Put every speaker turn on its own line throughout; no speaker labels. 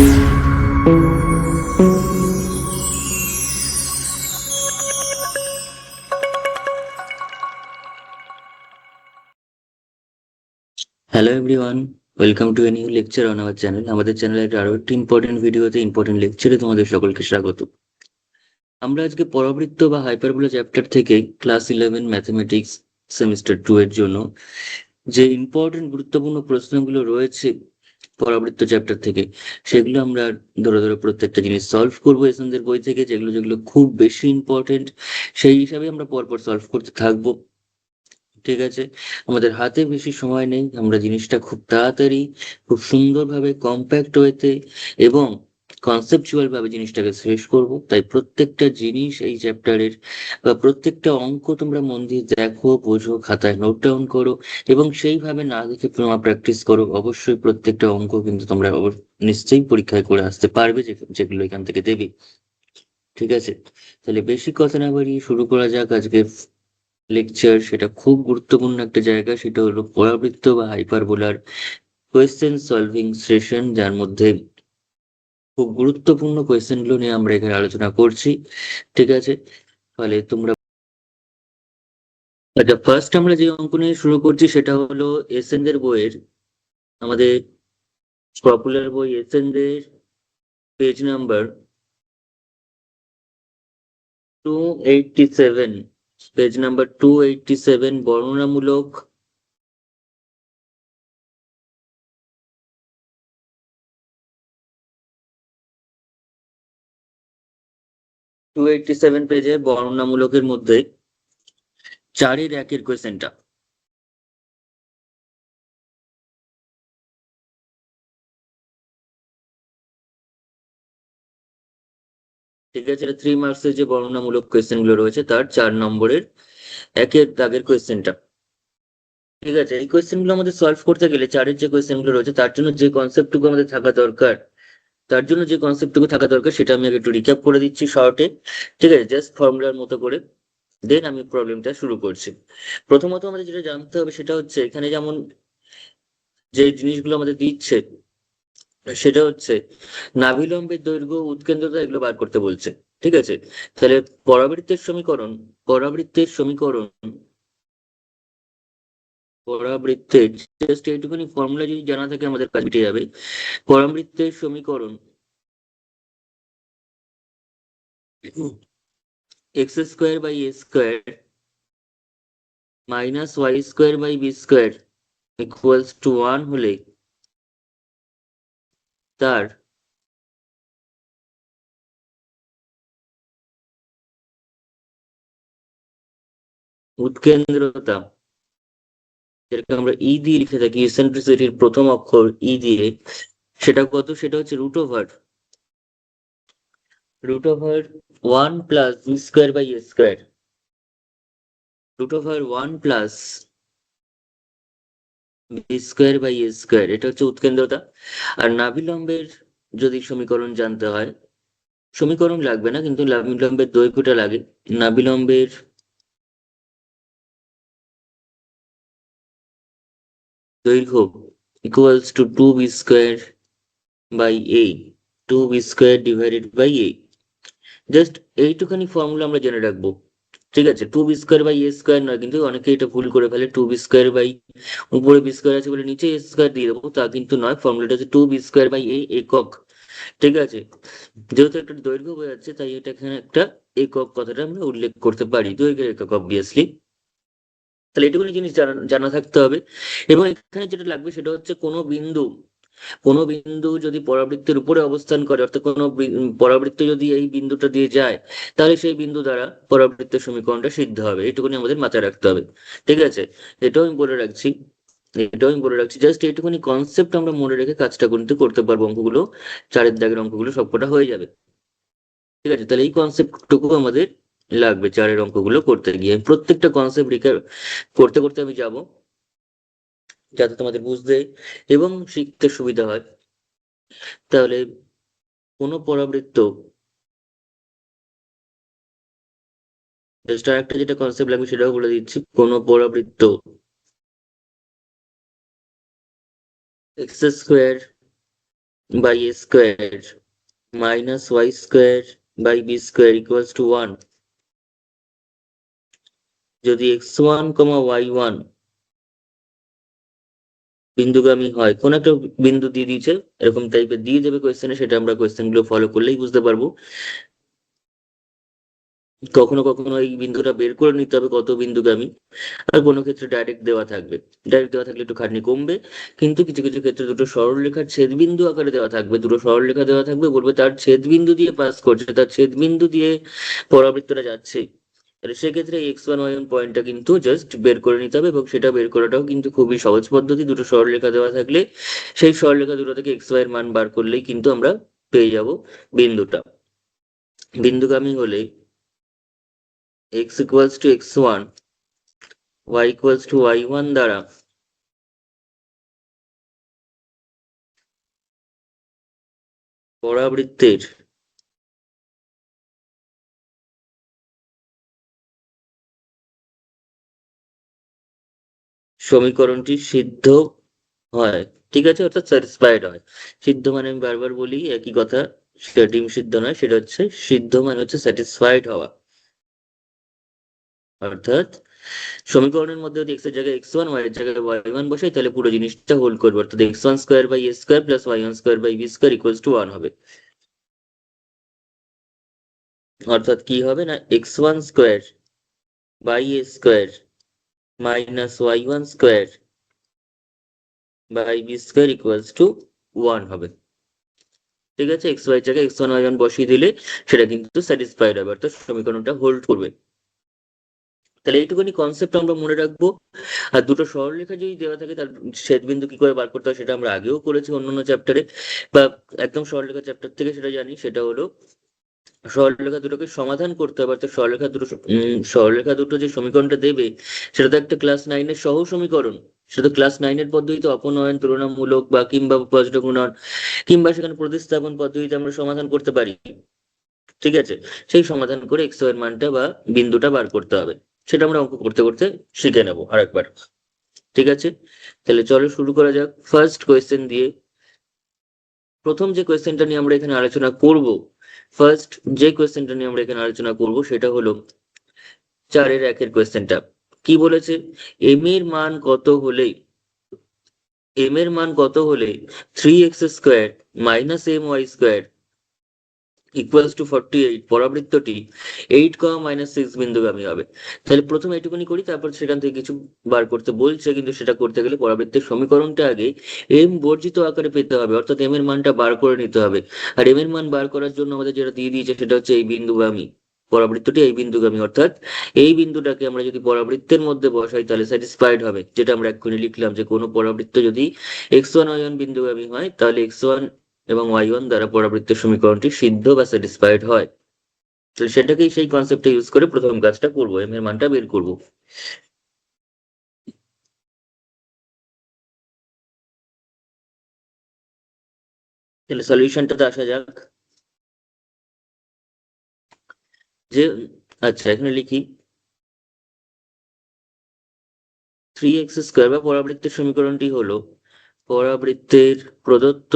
Hello everyone, welcome to a new lecture on our channel. আমাদের চ্যানেলের আরো একটি ইম্পর্টেন্ট ভিডিওতে ইম্পর্টেন্ট লেকচারে তোমাদের সকলকে স্বাগত। আমরা আজকে পরাবৃত্ত বা হাইপারবোলা চ্যাপ্টার থেকে ক্লাস 11 ম্যাথমেটিক্স সেমিস্টার 2 এর জন্য যে ইম্পর্টেন্ট গুরুত্বপূর্ণ প্রশ্নগুলো রয়েছে পরাবৃত্ত চ্যাপ্টার থেকে, সেগুলো আমরা ধরে ধরে প্রত্যেকটা জিনিস সলভ করবো এসএনদের বই থেকে, যেগুলো যেগুলো খুব বেশি ইম্পর্টেন্ট সেই হিসাবে আমরা পরপর সলভ করতে থাকবো। ঠিক আছে, আমাদের হাতে বেশি সময় নেই, আমরা জিনিসটা খুব তাড়াতাড়ি খুব সুন্দরভাবে কম্প্যাক্ট ওয়েতে এবং কনসেপচুয়াল ভাবে জিনিসটাকে শেষ করব। তাই প্রত্যেকটা জিনিস এই চ্যাপ্টারের বা প্রত্যেকটা অঙ্ক তোমরা মন দিয়ে দেখো, বোঝো, খাতায় নোট ডাউন করো এবং সেইভাবে না দেখে তোমরা প্র্যাকটিস করো। অবশ্যই প্রত্যেকটা অঙ্ক কিন্তু তোমরা নিশ্চয়ই পরীক্ষায় করে আসতে পারবে, যেগুলো এখান থেকে দেবে। ঠিক আছে, তাহলে বেশি কথা না বাড়িয়ে শুরু করা যাক আজকে লেকচার। সেটা খুব গুরুত্বপূর্ণ একটা জায়গা, সেটা হলো পরাবৃত্ত বা হাইপারবোলার কোয়েশ্চেন সলভিং সেশন, যার মধ্যে খুব গুরুত্বপূর্ণ কোয়েশ্চেন গুলো নিয়ে আমরা এখানে আলোচনা করছি। ঠিক আছে, তাহলে তোমরা আচ্ছা, ফার্স্ট আমরা যে অঙ্ক নিয়ে শুরু করছি সেটা হলো এসএনদের বইয়ের, আমাদের পপুলার বই এসএনদের পেজ নাম্বার 287, পেজ নাম্বার 287, বর্ণনামূলক 287 পেজে বর্ণনামূলকের মধ্যে 4-এর 1-এর কোয়েশ্চেনটা। ঠিক আছে, এটা 3 মার্কসের যে বর্ণনামূলক কোয়েশ্চেন গুলো রয়েছে তার 4 নম্বরের 1-এর কোয়েশ্চেনটা। ঠিক আছে, এই কোয়েশ্চেন গুলো আমাদের সলভ করতে গেলে 4-এর যে কোয়েশ্চেন গুলো রয়েছে তার জন্য যে কনসেপ্টটুকু আমাদের থাকা দরকার, সেটা আমি আগে একটু রিক্যাপ করে দিচ্ছি শর্টে। ঠিক আছে, জাস্ট ফর্মুলার মতো করে, দেন আমি প্রবলেমটা শুরু করছি। প্রথমত আমাদের যেটা জানতে হবে সেটা হচ্ছে এখানে যেমন যে জিনিসগুলো আমাদের দিচ্ছে সেটা হচ্ছে নাভিলম্বের দৈর্ঘ্য, উৎকেন্দ্রতা, এগুলো বার করতে বলছে। ঠিক আছে, তাহলে পরাবৃত্তের সমীকরণ পরাবৃত্তের সমীকরণ পরাবৃত্তের জাস্ট এইটুকুনি ফর্মুলা যদি জানা থাকে আমাদের কাজ মিটে যাবে। পরাবৃত্তের সমীকরণ X square by A square minus Y square by B square equals to 1 হলে তার উৎকেন্দ্রতা, যেটাকে আমরা ই দিয়ে লিখে থাকি, ইসেন্ট্রিসিটির প্রথম অক্ষর ই দিয়ে, সেটা কত? সেটা হচ্ছে root over 1 plus B square by A square, root over 1 plus B square by A square, এটা হচ্ছে উৎকেন্দ্রতা। আর নাভিলম্বের যদি সমীকরণ জানতে হয়, সমীকরণ লাগবে না কিন্তু নাভিলম্বের দৈর্ঘ্যটা লাগে। নাভিলম্বের দৈর্ঘ্য equals to 2 B square by A, 2 B square divided by A. Just এইটুখানি ফর্মুলা আমরা জেনে রাখবো। ঠিক আছে, 2 B square by A square নয়, কিন্তু অনেকে এটা ভুল করে ফেলে, 2 বি স্কোয়ার বাই, উপরে বি স্কোয়ার আছে বলে নিচে এ স্কোয়ার দিয়ে দেবো, তা কিন্তু নয়। ফর্মুলাটা হচ্ছে 2 বি স্কোয়ার বাই এ একক। ঠিক আছে, যেহেতু একটা দৈর্ঘ্য বোঝাচ্ছে তাই এটা এখানে একটা একক কথাটা আমরা উল্লেখ করতে পারি, দৈর্ঘ্যের একক অবভিয়াসলি। তাহলে এটুকুনি জিনিস জানা জানা থাকতে হবে। এবং এখানে যেটা লাগবে সেটা হচ্ছে কোনো বিন্দু যদি পরাবৃত্তের উপরে অবস্থান করে, অর্থাৎ পরাবৃত্ত যদি এই বিন্দুটা দিয়ে যায়, তাহলে সেই বিন্দু দ্বারা পরাবৃত্তের সমীকরণটা সিদ্ধ হবে। এটুকুনি আমাদের মাথায় রাখতে হবে। ঠিক আছে, এটাও আমি বলে রাখছি জাস্ট এইটুকুনি কনসেপ্ট আমরা মনে রেখে কাজটা কিন্তু করতে পারবো, অঙ্কগুলো 4-এর অঙ্কগুলো সবকটা হয়ে যাবে। ঠিক আছে, তাহলে এই কনসেপ্টটুকু আমাদের লাগবে 4-এর অঙ্কগুলো করতে গিয়ে। প্রত্যেকটা কনসেপ্ট করতে করতে আমি যাব, যাতে তোমাদের বুঝতে এবং শিখতে সুবিধা হয়। তাহলে কোনো পরাবৃত্ত, জাস্ট আরেকটা যেটা কনসেপ্ট লাগবে সেটাও বলে দিচ্ছি। কোনো পরাবৃত্ত X square by A square minus Y square by B square equals to 1, যদি x1, y1 বিন্দুগামী হয়, কোন একটা বিন্দু দিয়ে দিয়েছে, এরকম টাইপের দিয়ে দেবে কোয়েশ্চেনে, সেটা আমরা কোয়েশ্চেন গুলো ফলো করলেই বুঝতে পারবো। কখনো কখনো এই বিন্দুটা বের করে নিতে হবে কত বিন্দুগামী, আর কোনো ক্ষেত্রে ডাইরেক্ট দেওয়া থাকবে। ডাইরেক্ট দেওয়া থাকলে একটু খাটনি কমবে, কিন্তু কিছু কিছু ক্ষেত্রে দুটো সরলরেখার ছেদবিন্দু আকারে দেওয়া থাকবে, দুটো সরলরেখা দেওয়া থাকবে, বলবে তার ছেদবিন্দু দিয়ে পাস করছে, তার ছেদবিন্দু দিয়ে পরাবৃত্তটা যাচ্ছে। তাহলে সেক্ষেত্রে x1 y1 পয়েন্টটা কিন্তু জাস্ট বের করে নিতে হবে, এবং সেটা বের করাটাও কিন্তু খুবই সহজ পদ্ধতি। দুটো সরলরেখা দেওয়া থাকলে সেই সরলরেখা দুটো থেকে x y এর মান বার করলেই কিন্তু আমরা পেয়ে যাব বিন্দুটা। বিন্দুগামী হলে x equals to x1, y equals to y1 দ্বারা পরাবৃত্তের সমীকরণটি সিদ্ধ হয়। ঠিক আছে, অর্থাৎ স্যাটিসফাইড হয়। সিদ্ধ মানে আমি বারবার বলি একই কথা, সেটা ডিম সিদ্ধ নয়, সেটা হচ্ছে সিদ্ধ মানে হচ্ছে স্যাটিসফাইড হওয়া। অর্থাৎ সমীকরণের মধ্যে যদি এক্স এর জায়গায় x1, y এর জায়গায় y1 বসাই, তাহলে পুরো জিনিসটা হোল্ড করবে, অর্থাৎ x1 square by a square plus y1 square by b square equals to 1 হবে। অর্থাৎ কি হবে না, x1 square by a square minus y1 square by b square equals to 1 হবে। ঠিক আছে, এক্স ওয়াই জায়গায় x1 y1 বসিয়ে দিলে সেটা কিন্তু স্যাটিসফাইড হবে, অর্থাৎ সমীকরণটা হোল্ড করবে। তাহলে এইটুকুনি কনসেপ্ট আমরা মনে রাখবো। আর দুটো সরলরেখা যদি দেওয়া থাকে, তার ছেদবিন্দু কি করে বার করতে হয় সেটা আমরা আগেও করেছি অন্যান্য চ্যাপ্টারে, বা একদম সরলরেখা চ্যাপ্টার থেকে সেটা জানি। সেটা হলো সরলরেখা দুটোকে সমাধান করতে হবে, অর্থাৎ সরলরেখা দুটো যে সমীকরণটা দেবে, সেটা তো একটা ক্লাস 9-এর সহ সমীকরণ। সেটা তো ক্লাস 9-এর পদ্ধতিতে অপনয়ন, তুলনামূলক বা কিংবা উপপাদ্য গুণন, কিংবা সেখানে প্রতিস্থাপন পদ্ধতিতে আমরা সমাধান করতে পারি। ঠিক আছে, সেই সমাধান করে এক্স এর মানটা বা বিন্দুটা বার করতে হবে। সেটা আমরা অঙ্ক করতে করতে শিখে নেবো আরেকবার। ঠিক আছে, তাহলে চলো শুরু করা যাক ফার্স্ট কোয়েশ্চেন দিয়ে। প্রথম যে কোয়েশ্চেনটা নিয়ে আমরা এখানে আলোচনা করব, ফার্স্ট যে কোয়েশ্চেনটা নিয়ে আমরা এখানে আলোচনা করব সেটা হলো 4-এর 1-এর কোয়েশ্চেনটা। কি বলেছে, এম এর মান কত হলে, এম এর মান কত হলে 3x² minus my² equals to 48 পরাবৃত্তটি 8, -6 বিন্দুগামী হবে। তাহলে প্রথমে এটুকুনি করি, তারপর সেখান থেকে কিছু বার করতে বলছে, কিন্তু সেটা করতে গেলে পরাবৃত্তের সমীকরণটা আগে এম বর্জিত আকারে পেতে হবে, অর্থাৎ এম এর মানটা বার করে নিতে হবে। আর এম এর মান বার করার জন্য আমাদের যেটা দিয়ে দিয়েছে সেটা হচ্ছে এই বিন্দুগামী, পরাবৃত্তটি এই বিন্দুগামী, অর্থাৎ এই বিন্দুটাকে আমরা যদি পরাবৃত্তের মধ্যে বসাই তাহলে স্যাটিসফাইড হবে, যেটা আমরা এক্ষুনি লিখলাম যে কোনো পরাবৃত্ত যদি x1 y1 বিন্দুগামী হয়, তাহলে x1 এবং y1 দ্বারা পরাবৃত্তের সমীকরণটি সিদ্ধ বা স্যাটিসফাইড হয়। তো সেটাকেই, সেই কনসেপ্টটা ইউজ করে প্রথম কাজটা করবো, এম এর মানটা বের করব। তাহলে সলিউশনটাতে আসা যাক। যে আচ্ছা, এখানে লিখি 3x² বা পরাবৃত্তের সমীকরণটি হলো পরাবৃত্তের প্রদত্ত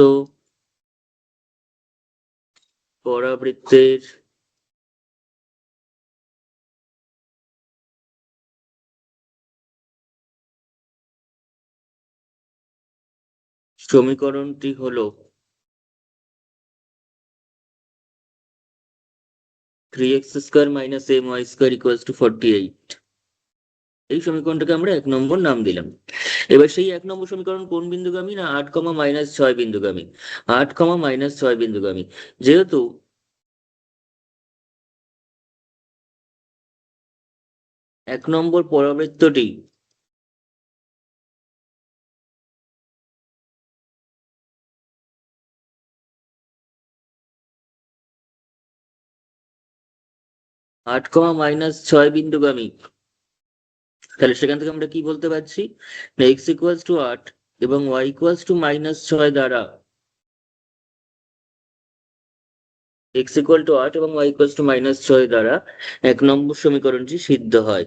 পরাবৃত্তের সমীকরণটি হলো 3x² minus my² equals to 48। এই সমীকরণটাকে আমরা 1 নম্বর নাম দিলাম। এবার সেই 1 নম্বর সমীকরণ কোন বিন্দুগামী না 8, -6 বিন্দুগামী। 8, -6 বিন্দুগামী, যেহেতু 1 নম্বর পরাবৃত্তটি 8, -6 বিন্দুগামী, তাহলে সেখান থেকে আমরা কি বলতে পারছি, এক্স ইকুয়ালস টু 8 এবং ওয়াই ইকুয়ালস টু -6 দ্বারা, x = 8 এবং y = -6 দ্বারা 1 নম্বর সমীকরণটি সিদ্ধ হয়।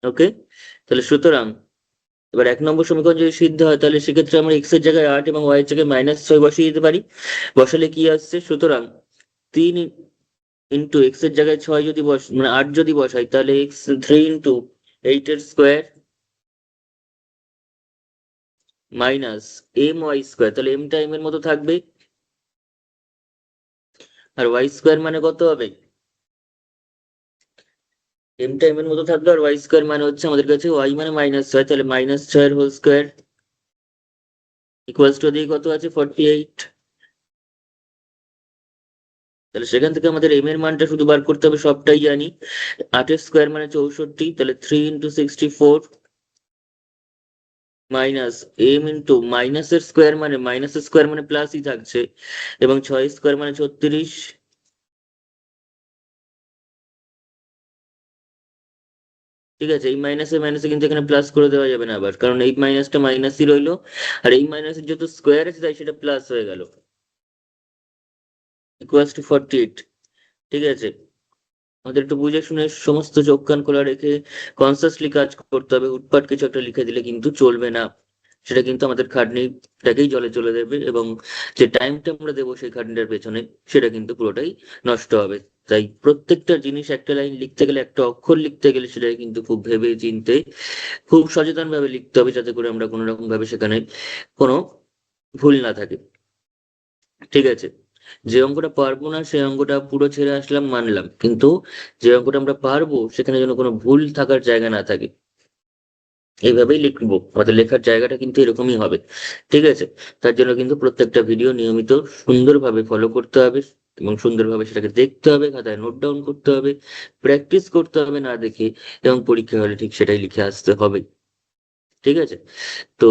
ওকে, তাহলে সুতরাং এবার 1 নম্বর সমীকরণ যদি সিদ্ধ হয় তাহলে সেক্ষেত্রে আমরা এক্স এর জায়গায় 8 এবং ওয়াই এর জায়গায় -6 বসিয়ে দিতে পারি। বসালে কি আসছে, সুতরাং 3 ইন্টু এক্স এর জায়গায় 6 যদি মানে 8 যদি বসাই তাহলে এক্স 3 ইন্টু 8 এর square minus M Y square, তাহলে এম টা এম এর মতো থাকবে, আর ওয়াই স্কোয়ার মানে কত হবে, এম টা এম এর মতো থাকবে, আর ওয়াই স্কোয়ার মানে হচ্ছে আমাদের কাছে ওয়াই মানে -6, তাহলে -6 হোল স্কোয়ার ইকুয়ালস টু দিয়ে কত আছে 48। তাহলে সেখান থেকে আমাদের এম এর মানটা শুধু বার করতে হবে, সবটাই জানি। 8 এর স্কোয়ার মানে 64, তাহলে 3 ইন্টু 64 মাইনাস এম ইন্টু মাইনাসের স্কোয়ার মানে মাইনাসের স্কোয়ার মানে প্লাসই থাকছে, এবং 6 স্কোয়ার মানে 36। ঠিক আছে, এই মাইনাসে মাইনাসে কিন্তু এখানে প্লাস করে দেওয়া যাবে না আবার, কারণ এই মাইনাসটা মাইনাসই রইলো, আর এই মাইনাসের যত স্কোয়ার আছে তাই সেটা প্লাস হয়ে গেল, ইকুয়ালস টু 48। ঠিক আছে, আমাদের একটু বুঝে শুনে সমস্ত চোখ কান খোলা রেখে কনসাসলি কাজ করতে হবে, উটপাট কিছু একটা লিখে দিলে কিন্তু চলবে না, সেটা কিন্তু আমাদের খাটনিটাকেই জলে চলে দেবে, এবং যে টাইমটা আমরা দেবো সেই খাটনিটার পেছনে সেটা কিন্তু পুরোটাই নষ্ট হবে। তাই প্রত্যেকটা জিনিস একটা লাইন লিখতে গেলে, একটা অক্ষর লিখতে গেলে সেটা কিন্তু খুব ভেবে চিন্তে খুব সচেতন ভাবে লিখতে হবে, যাতে করে আমরা কোনো রকম ভাবে সেখানে কোনো ভুল না থাকে। ঠিক আছে, যে অঙ্কটা পারবো না সেই অঙ্কটা পুরো ছেড়ে আসলাম মানলাম, কিন্তু যে অঙ্কটা আমরা পারবো সেখানে যেন কোনো ভুল থাকার জায়গা না থাকে, এইভাবেই লিখবো, আমাদের লেখার জায়গাটা কিন্তু এরকমই হবে। ঠিক আছে, তার জন্য কিন্তু প্রত্যেকটা ভিডিও নিয়মিত সুন্দরভাবে ফলো করতে হবে, এবং সুন্দরভাবে সেটাকে দেখতে হবে, খাতায় নোট ডাউন করতে হবে, প্র্যাকটিস করতে হবে না দেখে, এবং পরীক্ষা হলে ঠিক সেটাই লিখে আসতে হবে। ঠিক আছে, তো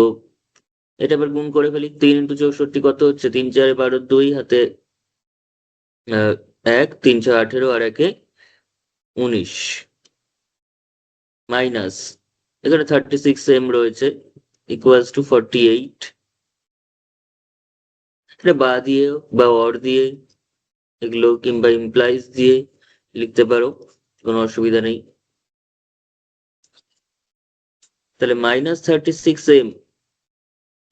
এটা এবার গুণ করে ফেলি, 3 ইন্টু 64 কত হচ্ছে, 3 4 12, 2 হাতে 1, 3 6 18, আর 1 19, মাইনাস এখানে 36 এম রয়েছে, ইকুয়ালস টু 48। এটা বা দিয়ে বা অর দিয়ে এগুলো কিংবা ইমপ্লাইজ দিয়ে লিখতে পারো, কোনো অসুবিধা নেই। তাহলে -36m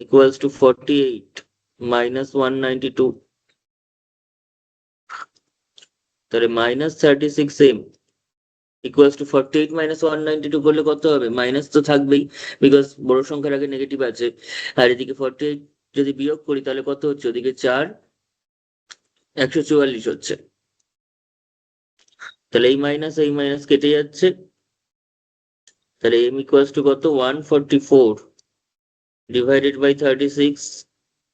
ইকুয়ালস টু 48 -192, তাহলে -36m ইকুয়ালস টু 48 -192 করলে কত হবে, মাইনাস তো থাকবেই, বিকজ বড় সংখ্যার আগে নেগেটিভ আছে, আর এদিকে 48 যদি বিয়োগ করি তাহলে কত হচ্ছে, ওদিকে 4 144 হচ্ছে, তাহলে এই মাইনাস কেটে যাচ্ছে, তাহলে m ইকুয়ালস টু কত 144 ডিভাইডেড বাই 36।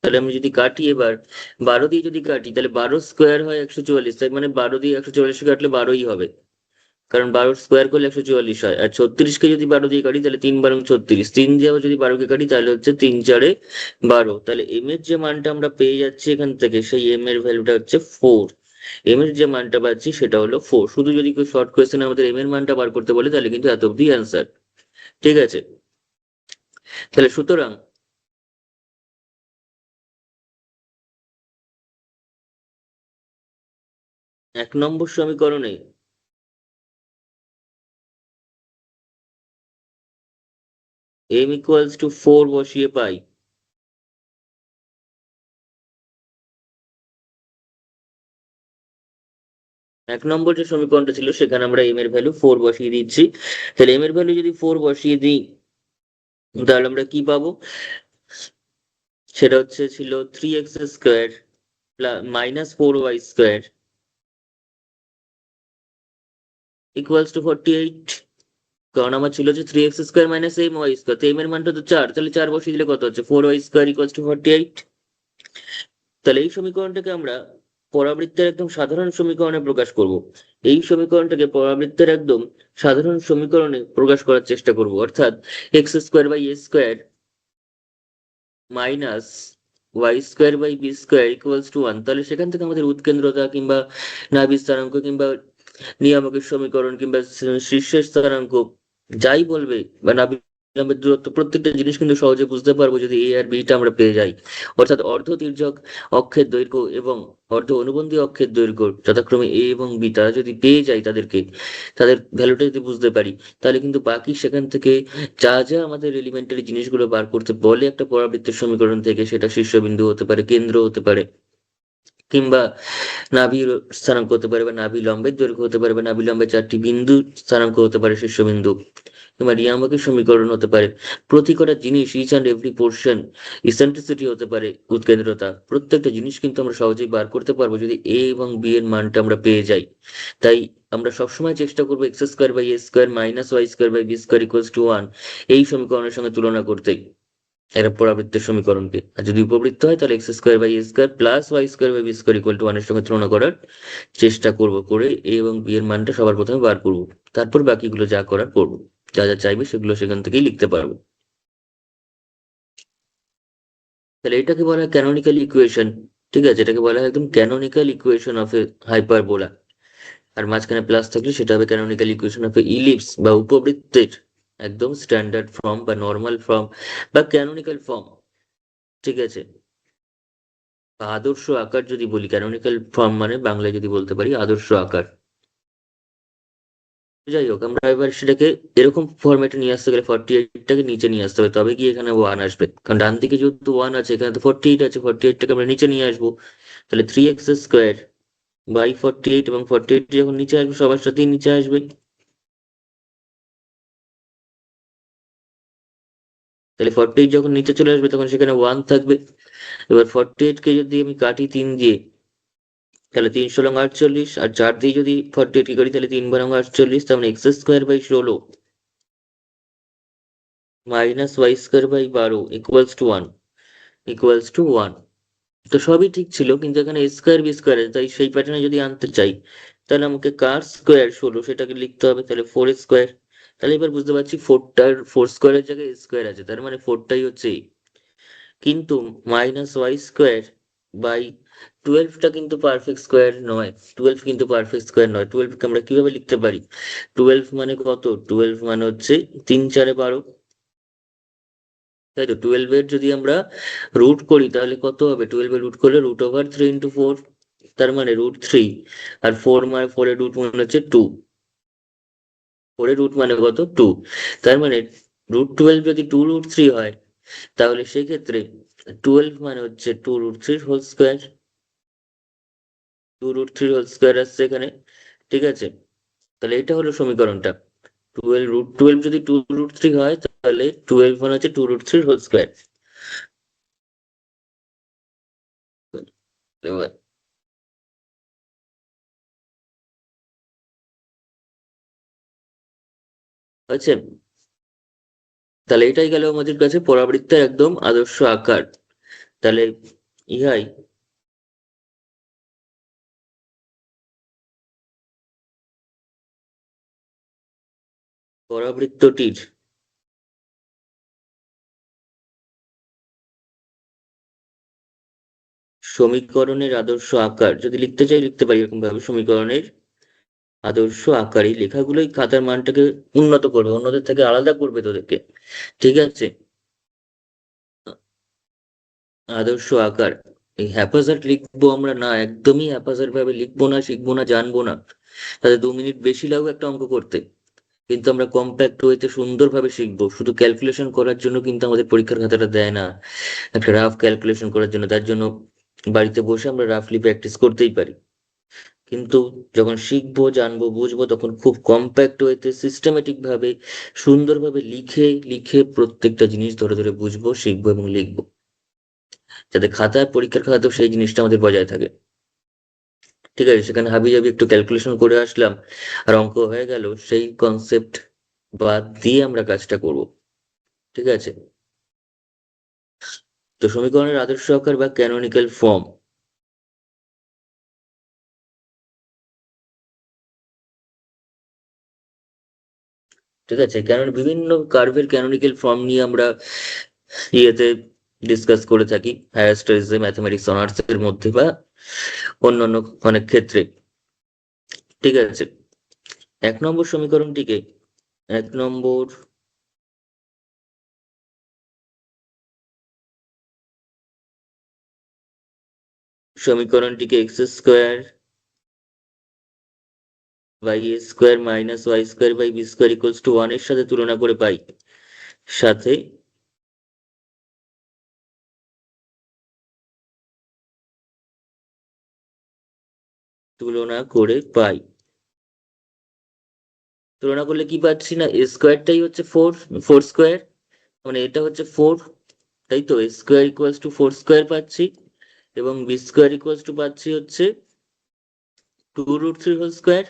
তাহলে আমি যদি কাটি এবার 12 দিয়ে যদি কাটি তাহলে 12 স্কোয়ার হয় 144, তাই মানে 12 দিয়ে 144 কাটলে 12ই হবে, কারণ 12 স্কোয়ার করলে 144 হয়, আর 36কে যদি 12 দিয়ে কাটি তাহলে 3 12 36, 3 দিয়ে আবার যদি 12কে কাটি তাহলে হচ্ছে 3 4 12, তাহলে এম এর যে মানটা আমরা পেয়ে যাচ্ছি এখান থেকে, সেই এম এর ভ্যালুটা হচ্ছে 4। এম এর যে মানটা পাচ্ছি সেটা হলো 4। শুধু যদি কেউ শর্ট কোয়েশ্চেনে আমাদের এম এর মানটা বার করতে বলে তাহলে কিন্তু এত অব্দি অ্যান্সার। ঠিক আছে, তাহলে সুতরাং 1 নম্বর সমীকরণে m ইকুয়ালস টু 4 বসিয়ে পাই 1 নম্বর যে সমীকরণটা ছিল সেখানে আমরা m এর ভ্যালু 4 বসিয়ে দিচ্ছি, তাহলে m এর ভ্যালু যদি 4 বসিয়ে দিই তাহলে আমরা কি পাবো, সেটা হচ্ছে ছিল 3x² -4y² ইকুয়ালস টু 48, কারণ আমার ছিল যে 3x² -my², তো m এর মানটা তো 4, তাহলে 4 বসিয়ে দিলে কত হচ্ছে 4y² ইকুয়ালস টু 48। তাহলে এই সমীকরণটাকে আমরা পরাবৃত্তের একদম সাধারণ সমীকরণে প্রকাশ করব, এই সমীকরণটাকে পরাবৃত্তের একদম সাধারণ সমীকরণে প্রকাশ করার চেষ্টা করব, অর্থাৎ x² / a² minus y² / b² = 1, তাহলে সেখান থেকে আমাদের উৎকেন্দ্রতা কিংবা নাভির স্থানাঙ্ক কিংবা নিয়ামকের সমীকরণ কিংবা শীর্ষের স্থানাঙ্ক যাই বলবে বা নাভির লম্বের দূরত্ব প্রত্যেকটা জিনিস কিন্তু সহজে বুঝতে পারবো যদি এ আর বিটা আমরা পেয়ে যাই। অর্থাৎ অর্ধ তির্যক অক্ষের দৈর্ঘ্য এবং অর্ধ অনুবন্ধী অক্ষের দৈর্ঘ্য যথাক্রমে এ এবং বি তারা যদি পেয়ে যায় তাদের ভ্যালুটা যদি বুঝতে পারি, তাহলে কিন্তু বাকি সেখান থেকে যা যা আমাদের এলিমেন্টারি জিনিসগুলো বার করতে বলে একটা পরাবৃত্তের সমীকরণ থেকে, সেটা শীর্ষবিন্দু হতে পারে, কেন্দ্র হতে পারে, কিংবা নাভির স্থানাঙ্ক হতে পারে, বা নাভি লম্বের দৈর্ঘ্য হতে পারে, বা নাভি লম্বের 4টি বিন্দু স্থানাঙ্ক হতে পারে শীর্ষবিন্দু, কিংবা নিয়ামকের সমীকরণ হতে পারে। প্রতি কটা জিনিস each and every portion eccentricity হতে পারে, উৎকেন্দ্রতা, প্রত্যেকটা জিনিস কিন্তু আমরা সহজেই বার করতে পারবো যদি এ এবং বি এর মানটা আমরা পেয়ে যাই। তাই আমরা সবসময় চেষ্টা করবো X square by A square minus Y square by B square equals to 1 এই সমীকরণের সঙ্গে তুলনা করতে, এরা পরাবৃত্তের সমীকরণকে। আর যদি উপবৃত্ত হয় তাহলে X square by A square plus Y square by B square equal to 1 এর সঙ্গে তুলনা করার চেষ্টা করব, করে এ এবং বি এর মানটা সবার প্রথমে বার করব, তারপর বাকিগুলো যা করার করবো, যা যা চাইবে সেগুলো সেখান থেকেই লিখতে পারবো। তাহলে এটাকে বলা হয় ক্যানোনিক্যাল ইকুয়েশন। ঠিক আছে, এটাকে বলা হয় একদম canonical equation of a hyperbola. আর মাঝখানে প্লাস থাকলে সেটা হবে canonical equation of a ellipse বা উপবৃত্তের একদম স্ট্যান্ডার্ড ফর্ম বা নর্মাল ফর্ম বা ক্যানোনিক্যাল ফর্ম। ঠিক আছে, বা আদর্শ আকার যদি বলি, ক্যানোনিক্যাল ফর্ম মানে বাংলায় যদি বলতে পারি আদর্শ আকার। যাই হোক, আমরা এবার সেটাকে এরকম ফরম্যাটে নিয়ে আসতে গেলে 48টাকে নিচে নিয়ে আসতে হবে, তবে গিয়ে এখানে 1 আসবে, কারণ ডান দিকে যেহেতু 1 আছে, এখানে তো 48 আছে, 48টাকে আমরা নিচে নিয়ে আসবো। তাহলে 3x স্কোয়ার বাই 48, এবং 48 যখন নিচে আসবে সবার সাথেই নিচে আসবে। তাহলে 48 যখন নিচে চলে আসবে তখন সেখানে 1 থাকবে। এবার 48কে যদি আমি কাটি 3 দিয়ে, তাহলে 3 ষোলং 48, আর 4 দিয়ে যদি 48 কি করি তাহলে 3 বারং 48, তার মানে X square by 16 minus Y square by 12 equals to 1, equals to 1। তো সবই ঠিক ছিল, কিন্তু এখানে এ স্কোয়ার বি স্কোয়ার আছে, তাই সেই প্যাটার্নে যদি আনতে চাই তাহলে আমাকে কার স্কোয়ার 16 সেটাকে লিখতে হবে, তাহলে 4 স্কোয়ার। তাহলে এবার বুঝতে পারছি 4 স্কোয়ারের জায়গায় স্কোয়ার আছে, তার মানে 4টাই হচ্ছে এই। কিন্তু মাইনাস ওয়াই স্কোয়ার বাই 12টা কিন্তু পারফেক্ট স্কোয়ার নয়, 12 কিন্তু পারফেক্ট স্কোয়ার নয়। 12কে আমরা কিভাবে লিখতে পারি? 12 মানে কত? 12 মানে হচ্ছে 3 4 12, তাই তো? 12 এর যদি আমরা রুট করি তাহলে কত হবে? 12 এর রুট করলে √3 × 4, তার মানে √3। আর 4 মানে 4 এর রুট মানে হচ্ছে 2, 4 এর রুট মানে কত? 2। তার মানে √12 যদি 2√3 হয়, তাহলে সেক্ষেত্রে 12 মানে হচ্ছে 2√3 হোল স্কোয়ার, 2√3 হোল স্কোয়ার আসছে এখানে। ঠিক আছে, তাহলে এটা হলো সমীকরণটা। 12 যদি 2√3 হয় তাহলে 12 মানে হচ্ছে 2√3 হোল স্কোয়ার। আচ্ছা, তাহলে এটাই গেল আমাদের কাছে পরাবৃত্তের একদম আদর্শ আকার। তাহলে ইহাই পরাবৃত্তটির সমীকরণের আদর্শ আকার। যদি লিখতে চাই লিখতে পারি এরকম ভাবে, সমীকরণের আদর্শ আকার। এই লেখাগুলোই খাতার মানটাকে উন্নত করবে, অন্যদের থেকে আলাদা করবে তোদেরকে। ঠিক আছে, আদর্শ আকার। এই হ্যাপাজার্ড লিখবো আমরা না, একদমই হ্যাপাজার্ড ভাবে লিখবো না, শিখবো না, জানবো না। তাতে 2 মিনিট বেশি লাগবে একটা অঙ্ক করতে, কিন্তু আমরা কম্প্যাক্ট ওয়েতে সুন্দরভাবে শিখবো। শুধু ক্যালকুলেশন করার জন্য কিন্তু আমাদের পরীক্ষার খাতাটা দেয় না, একটা রাফ ক্যালকুলেশন করার জন্য। তার জন্য বাড়িতে বসে আমরা রাফলি প্র্যাকটিস করতেই পারি, কিন্তু যখন শিখবো, জানবো, বুঝবো, তখন খুব কম্প্যাক্ট ওয়েতে সিস্টেমেটিক ভাবে সুন্দরভাবে লিখে লিখে প্রত্যেকটা জিনিস ধরে ধরে বুঝবো, শিখবো এবং লিখবো, যাতে খাতায়, পরীক্ষার খাতাতেও সেই জিনিসটা আমাদের বজায় থাকে। ঠিক আছে, সেখানে হাবিজাবি একটু ক্যালকুলেশন করে আসলাম আর অঙ্ক হয়ে গেল, সেই কনসেপ্ট বাদ দিয়ে আমরা কাজটা করব। ঠিক আছে, তো সমীকরণের আদর্শ আকার বা ক্যানোনিক্যাল ফর্ম। ঠিক আছে, কারণ বিভিন্ন কার্ভের ক্যানোনিক্যাল ফর্ম নিয়ে আমরা ইয়েতে ডিসকাস করে থাকি, হায়ার স্টাডিজে, ম্যাথমেটিক্স অনার্স এর মধ্যে বা অন্যান্য অনেক ক্ষেত্রে। ঠিক আছে, 1 নম্বর সমীকরণটিকে, 1 নম্বর সমীকরণটিকে X square by A square minus Y square by B square equals to 1 এর সাথে তুলনা করে পাই। সাথে তুলনা করে পাই। তুলনা করলে কি পাচ্ছি না, এ স্কোয়ারটাই হচ্ছে ফোর, ফোর স্কোয়ার, মানে এটা হচ্ছে ফোর, তাই তো, A square equals to four square পাচ্ছি, এবং বি স্কোয়ার ইকুয়ালস টু পাচ্ছি হচ্ছে 2√3 হোল স্কোয়ার।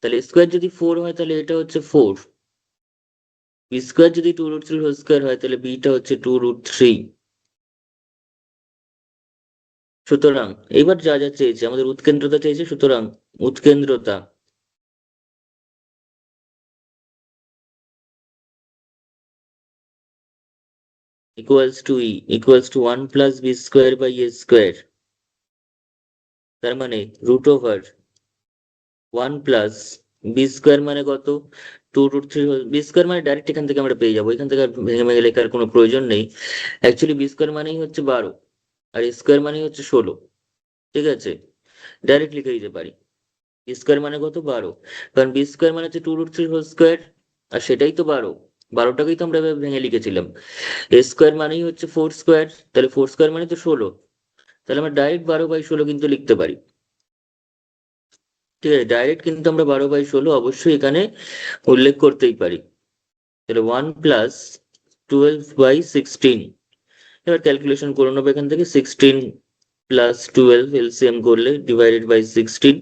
তাহলে স্কোয়ার যদি ফোর হয় তাহলে এটা হচ্ছে ফোর, বি স্কোয়ার যদি 2√3 হোল স্কোয়ার হয় তাহলে বিটা হচ্ছে 2√3। সুতরাং এবার যা যা চেয়েছে, আমাদের উৎকেন্দ্রতা চেয়েছে, সুতরাং উৎকেন্দ্রতা equals to E equals to 1 plus B square by A square. তার মানে root over 1 plus B square মানে কত, 2√3 বি স্কোয়ার মানে ডাইরেক্ট এখান থেকে আমরা পেয়ে যাবো, এখান থেকে আর ভেঙে ভেঙে লেখার কোনো প্রয়োজন নেই। অ্যাকচুয়ালি বি স্কোয়ার মানেই হচ্ছে 12, আর এ স্কোয়ার মানেই হচ্ছে 16। ঠিক আছে, ডাইরেক্ট লিখে দিতে পারি। বি স্কোয়ার মানে কত, 12, কারণ বি স্কোয়ার মানে হচ্ছে 2√3 হোল স্কোয়ার, আর সেটাই তো 12, 12টাকেই তো আমরা এভাবে ভেঙে লিখেছিলাম। এ স্কোয়ার মানেই হচ্ছে ফোর স্কোয়ার, তাহলে ফোর স্কোয়ার মানে তো 16, তাহলে আমরা ডাইরেক্ট 12/16 কিন্তু লিখতে পারি। ঠিক আছে, ডাইরেক্ট কিন্তু আমরা 12/16 অবশ্যই এখানে উল্লেখ করতেই পারি। তাহলে 1 + 12/16, এবার ক্যালকুলেশন করে নেবো এখান থেকে, 16 + 12 এলসিএম করলে ডিভাইডেড বাই 16,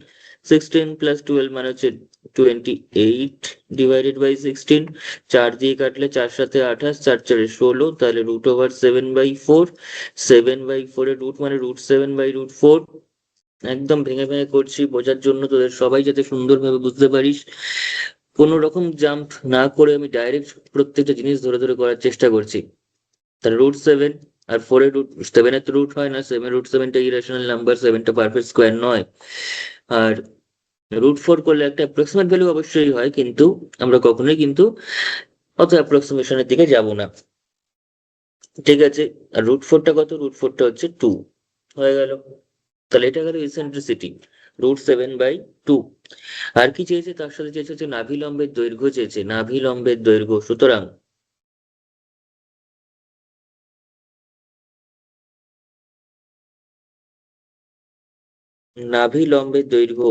16 + 12 মানে হচ্ছে 28 ডিভাইডেড বাই 16, 4 দিয়ে কাটলে 4 7 28, 4 4 16, তাহলে √7/4, 7/4 এর রুট মানে √7/4। একদম ভেঙে ভেঙে করছি বোঝার জন্য, তোদের সবাই যাতে সুন্দরভাবে বুঝতে পারিস, কোনো রকম জাম্প না করে আমি ডাইরেক্ট প্রত্যেকটা জিনিস ধরে ধরে করার চেষ্টা করছি। তাহলে √7, আর 4 এর রুট, 7 এর তো রুট হয় না, 7/7টা ইরেশনাল নাম্বার, 7টা পারফেক্ট স্কোয়ার নয়। আর √4 করলে একটা অ্যাপ্রক্সিমেট ভ্যালু অবশ্যই হয়, কিন্তু আমরা কখনোই কিন্তু অত অ্যাপ্রক্সিমেশনের দিকে যাব না। ঠিক আছে, আর √4টা কত, √4টা হচ্ছে 2, হয়ে গেল। তাহলে এটা গেল ইসেন্ট্রিসিটি, √7/2। আর কি চেয়েছে, তার সাথে চেয়েছে হচ্ছে নাভি লম্বের দৈর্ঘ্য চেয়েছে, নাভি লম্বের দৈর্ঘ্য। সুতরাং নাভি লম্বের দৈর্ঘ্য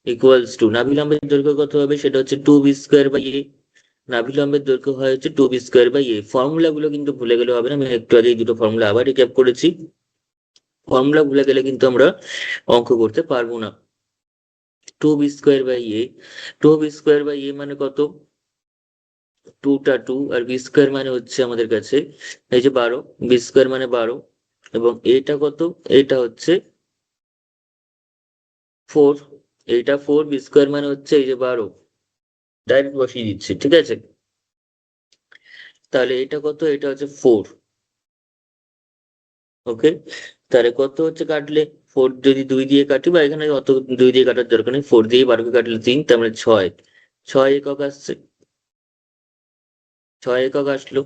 ইকুয়ালস টু, নাভি লম্বের দৈর্ঘ্য কত হবে, সেটা হচ্ছে 2b²/a। নাভি লম্বের দৈর্ঘ্য হয় হচ্ছে 2b²/a। ফর্মুলা গুলো কিন্তু ভুলে গেলে হবে না, আমি একটু আগে এই দুটো ফর্মুলা আবার রিক্যাপ করেছি। ফর্মুলা ভুলে গেলে কিন্তু আমরা অঙ্ক করতে পারবো না। 2b²/a, 2b²/a মানে কত, 2টা 2, আর বি² মানে হচ্ছে আমাদের কাছে এই যে 12, বি² মানে 12, এবং এটা কত, এটা হচ্ছে 4, এইটা 4, বি² মানে হচ্ছে এই যে 12, ডাইরেক্ট বসিয়ে দিচ্ছি। ঠিক আছে, তাহলে এটা কত, এটা হচ্ছে 4। ওকে, তাহলে কত হচ্ছে কাটলে, 4 যদি 2 দিয়ে কাটি, বা এখানে অত 2 দিয়ে কাটার দরকার নেই, 4 দিয়ে 12কে কাটলে 3, তার মানে 6, 6 একক আসছে, 6 একক আসলো।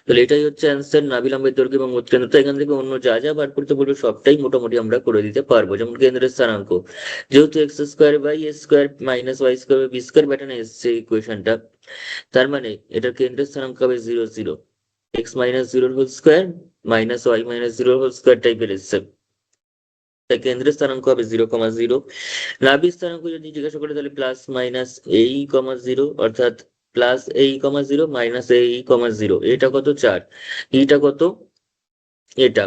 তাহলে এটাই হচ্ছে অ্যান্সার, নাভি লম্বের দৈর্ঘ্য এবং উৎকেন্দ্রতা। এখান থেকে অন্য যা যা বার করতে বলবো সবটাই মোটামুটি আমরা করে দিতে পারবো। যেমন কেন্দ্রের স্থানাঙ্ক, যেহেতু x² / a² - y² বি² প্যাটার্নে এসছে ইকুয়েশনটা, তার মানে এটার কেন্দ্রের স্থানাঙ্ক হবে 0 0, x - 0 whole square minus y - 0 whole square টাইপের এসছে, তাই কেন্দ্রের স্থানাঙ্ক হবে 0, 0। নাভির স্থানাঙ্ক যদি জিজ্ঞাসা করে তাহলে +-a, 0, অর্থাৎ +a, 0 -a, 0, এটা কত 4, এটা কত, এটা।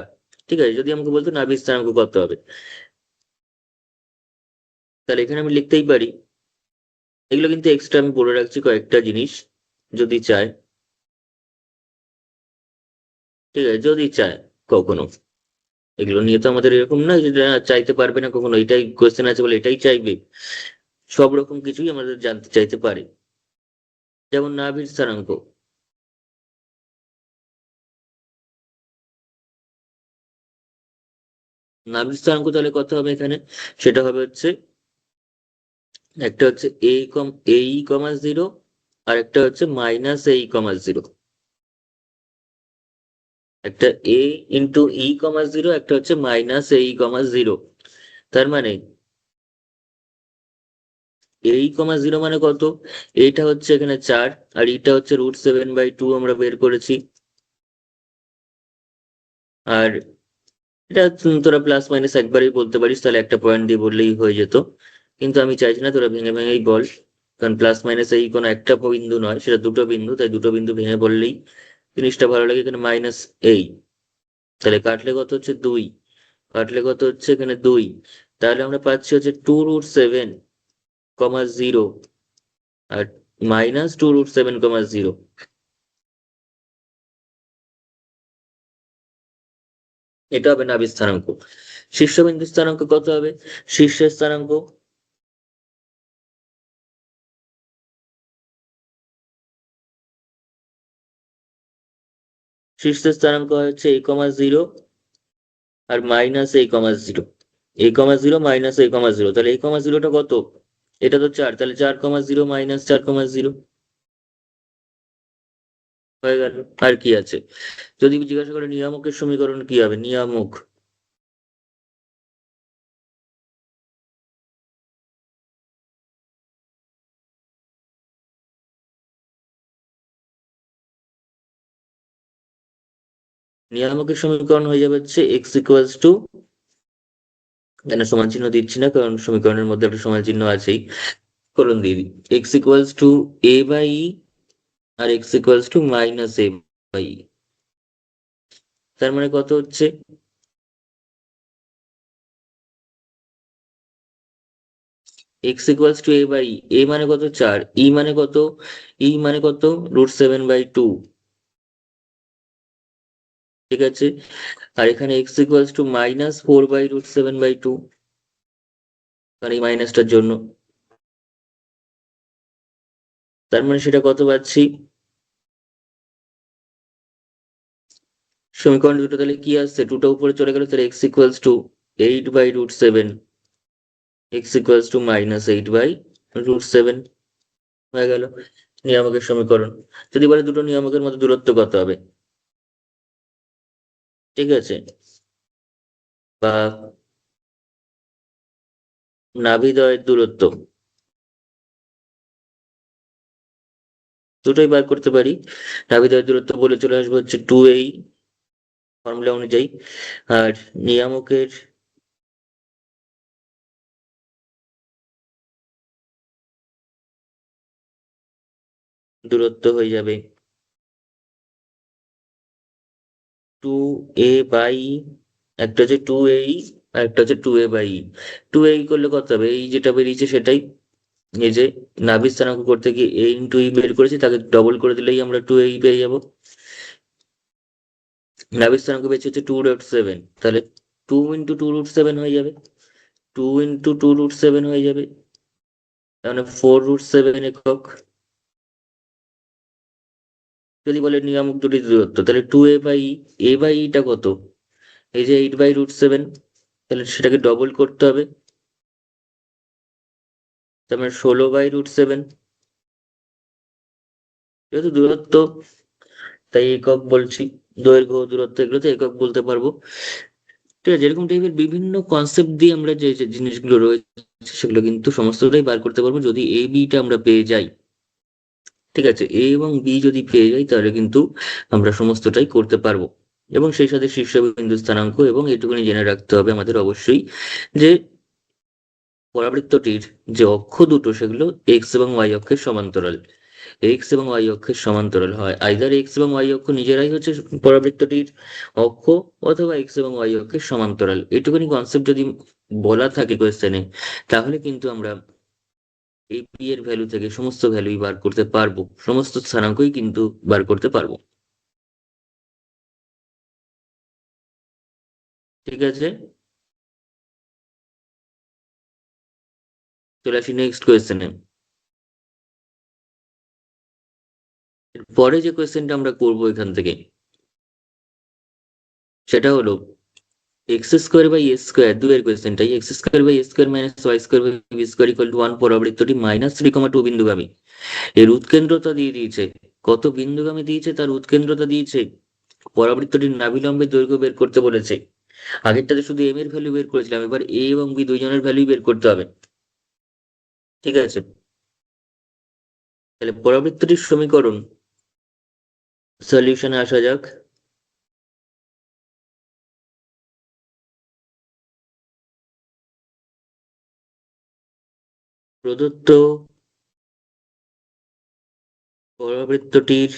ঠিক আছে, যদি আমাকে বলতো নাভির স্থানাঙ্ক কত হবে, তাহলে এখানে আমি লিখতেই পারি, এগুলো কিন্তু এক্সট্রা আমি বলে রাখছি কয়েকটা জিনিস, যদি চায়। ঠিক আছে, যদি চায় কখনো, এগুলো নিয়ে তো আমাদের এরকম না যে চাইতে পারবে না কখনো, এটাই কোয়েশ্চেন আছে বলে এটাই চাইবে, সব রকম কিছুই আমাদের জানতে চাইতে পারে। যেমন নাভির স্থানাঙ্ক, নাভির স্থানাঙ্ক তাহলে কত হবে এখানে, সেটা হবে হচ্ছে, একটা হচ্ছে a, 0, আর একটা হচ্ছে -a, 0। একটা এ ইন্টু ই কমা জিরো, একটা হচ্ছে মাইনাস এ ই কমা জিরো। তার মানে এই কমা জিরো মানে কত? এইটা হচ্ছে এখানে 4, আর এটা হচ্ছে √7/2 আমরা বের করেছি। আর এটা তোরা প্লাস মাইনাস একবারই বলতে পারিস, তাহলে একটা পয়েন্ট দিয়ে বললেই হয়ে যেত, কিন্তু আমি চাইছি না, তোরা ভেঙে ভেঙেই বল। কারণ প্লাস মাইনাস এই কোনো একটা বিন্দু নয়, সেটা দুটো বিন্দু, তাই দুটো বিন্দু ভেঙে বললেই জিনিসটা ভালো লাগে। এখানে মাইনাস এই, তাহলে কাটলে কত হচ্ছে 2, কাটলে কত হচ্ছে এখানে 2, তাহলে আমরা পাচ্ছি হচ্ছে 2√7,0, আর মাইনাস 2√7,0। এটা হবে নাভি স্থানাঙ্ক। শীর্ষবিন্দু স্থানাঙ্ক কত হবে? শীর্ষের স্থানাঙ্ক শীর্ষের স্থানাঙ্ক হচ্ছে a,0 আর minus a,0, a,0 minus a,0, তাহলে a,0টা কত? এটা তো 4, তাহলে 4,0 মাইনাস 4,0 হয়ে গেল। আর কি আছে? যদি জিজ্ঞাসা করে নিয়ামকের সমীকরণ কি হবে, নিয়ামক নিয়ামকের সমীকরণ হয়ে যাবে হচ্ছে x=, এখানে সমান চিহ্ন দিচ্ছি না কারণ সমীকরণের মধ্যে একটা সমান চিহ্ন আছেই, করণ দিয়ে দিই। x=a/e, আর x=-a/e। তার মানে কত হচ্ছে? x=a/e, a মানে কত 4, e মানে কত? e মানে কত? √7/2, ঠিক আছে। আর এখানে x=-4/√7/2, কারণ এই মাইনাসটার জন্য। তার মানে সেটা কত পাচ্ছি? সমীকরণ দুটো তাহলে কি আসছে, টুটা উপরে চলে গেল, তাহলে x=8/√7, x=-8/√7 হয়ে গেল নিয়ামকের সমীকরণ। যদি বলে দুটো নিয়ামকের মধ্যে দূরত্ব কত হবে, ঠিক আছে, বা নাভিদ্বয়ের দূরত্ব, দুটোই বার করতে পারি। নাভিদ্বয়ের দূরত্ব বলে চলে আসবে হচ্ছে 2a, ফর্মুলা অনুযায়ী। আর নিয়ামকের দূরত্ব হয়ে যাবে 2a/, একটা হচ্ছে 2a, আর একটা হচ্ছে 2a/e। 2a করলে কত হবে? এই যেটা বেরিয়েছে সেটাই, এই যে নাভির স্থানাঙ্ক করতে গিয়ে a × e বের করেছি, তাকে ডবল করে দিলেই আমরা 2a পেয়ে যাবো। নাভির স্থানাঙ্ক পেয়েছি হচ্ছে 2√7, তাহলে 2 × 2√7 হয়ে যাবে, 2 × 2√7 হয়ে যাবে, তাহলে 4√7 একক। যদি বলে নিয়ামক দুটি দূরত্ব, তাহলে 2a/e, a/e টা কত? এই যে 8/√7, তাহলে সেটাকে ডবল করতে হবে, তার মানে 16/√7, যেহেতু দূরত্ব তাই একক বলছি, দৈর্ঘ্য দূরত্ব এগুলোতে একক বলতে পারবো। ঠিক আছে, এরকম টাইপের বিভিন্ন কনসেপ্ট দিয়ে আমরা যে যে জিনিসগুলো রয়েছে সেগুলো কিন্তু সমস্তটাই বার করতে পারবো যদি a b-টা আমরা পেয়ে যাই। ঠিক আছে, এ এবং বি যদি পেয়ে যাই তাহলে কিন্তু আমরা সমস্তটাই করতে পারবো। এবং সেই সাথে শীর্ষবিন্দু স্থানাঙ্ক, এবং এটুকুনি জেনে রাখতে হবে আমাদের অবশ্যই যে পরাবৃত্তটির যে অক্ষ দুটো সেগুলো এক্স এবং ওয়াই অক্ষের সমান্তরাল। এক্স এবং ওয়াই অক্ষের সমান্তরাল হয়, আইদার এক্স এবং ওয়াই অক্ষ নিজেরাই হচ্ছে পরাবৃত্তটির অক্ষ, অথবা এক্স এবং ওয়াই অক্ষের সমান্তরাল। এটুকুনি কনসেপ্ট যদি বলা থাকে কোয়েশ্চেনে, তাহলে কিন্তু আমরা এই পি এর ভ্যালু থেকে সমস্ত ভ্যালুই বার করতে পারবো, সমস্ত স্থানাঙ্কই কিন্তু বার করতে পারবো। ঠিক আছে, চলে আসি নেক্সট কোয়েশ্চেনে। পরে যে কোয়েশ্চেনটা আমরা করবো এখান থেকে, সেটা হলো x² / a², কোয়েশ্চেনটাই x² / a² - y² / b² = 1 পরাবৃত্তটি -3,2 বিন্দুগামী। এর উৎকেন্দ্রতা দিয়ে দিয়েছে, কত বিন্দুগামী দিয়েছে, তার উৎকেন্দ্রতা দিয়েছে পরাবৃত্তটির নাভিলম্বের দৈর্ঘ্য বের করতে বলেছে। আগেরটাতে শুধু এম এর ভ্যালু বের করেছিলাম, এবার এ এবং বি দুইজনের ভ্যালুই বের করতে হবে। ঠিক আছে, তাহলে পরাবৃত্তটির সমীকরণ সলিউশনে আসা যাক। প্রদত্ত পরাবৃত্তটির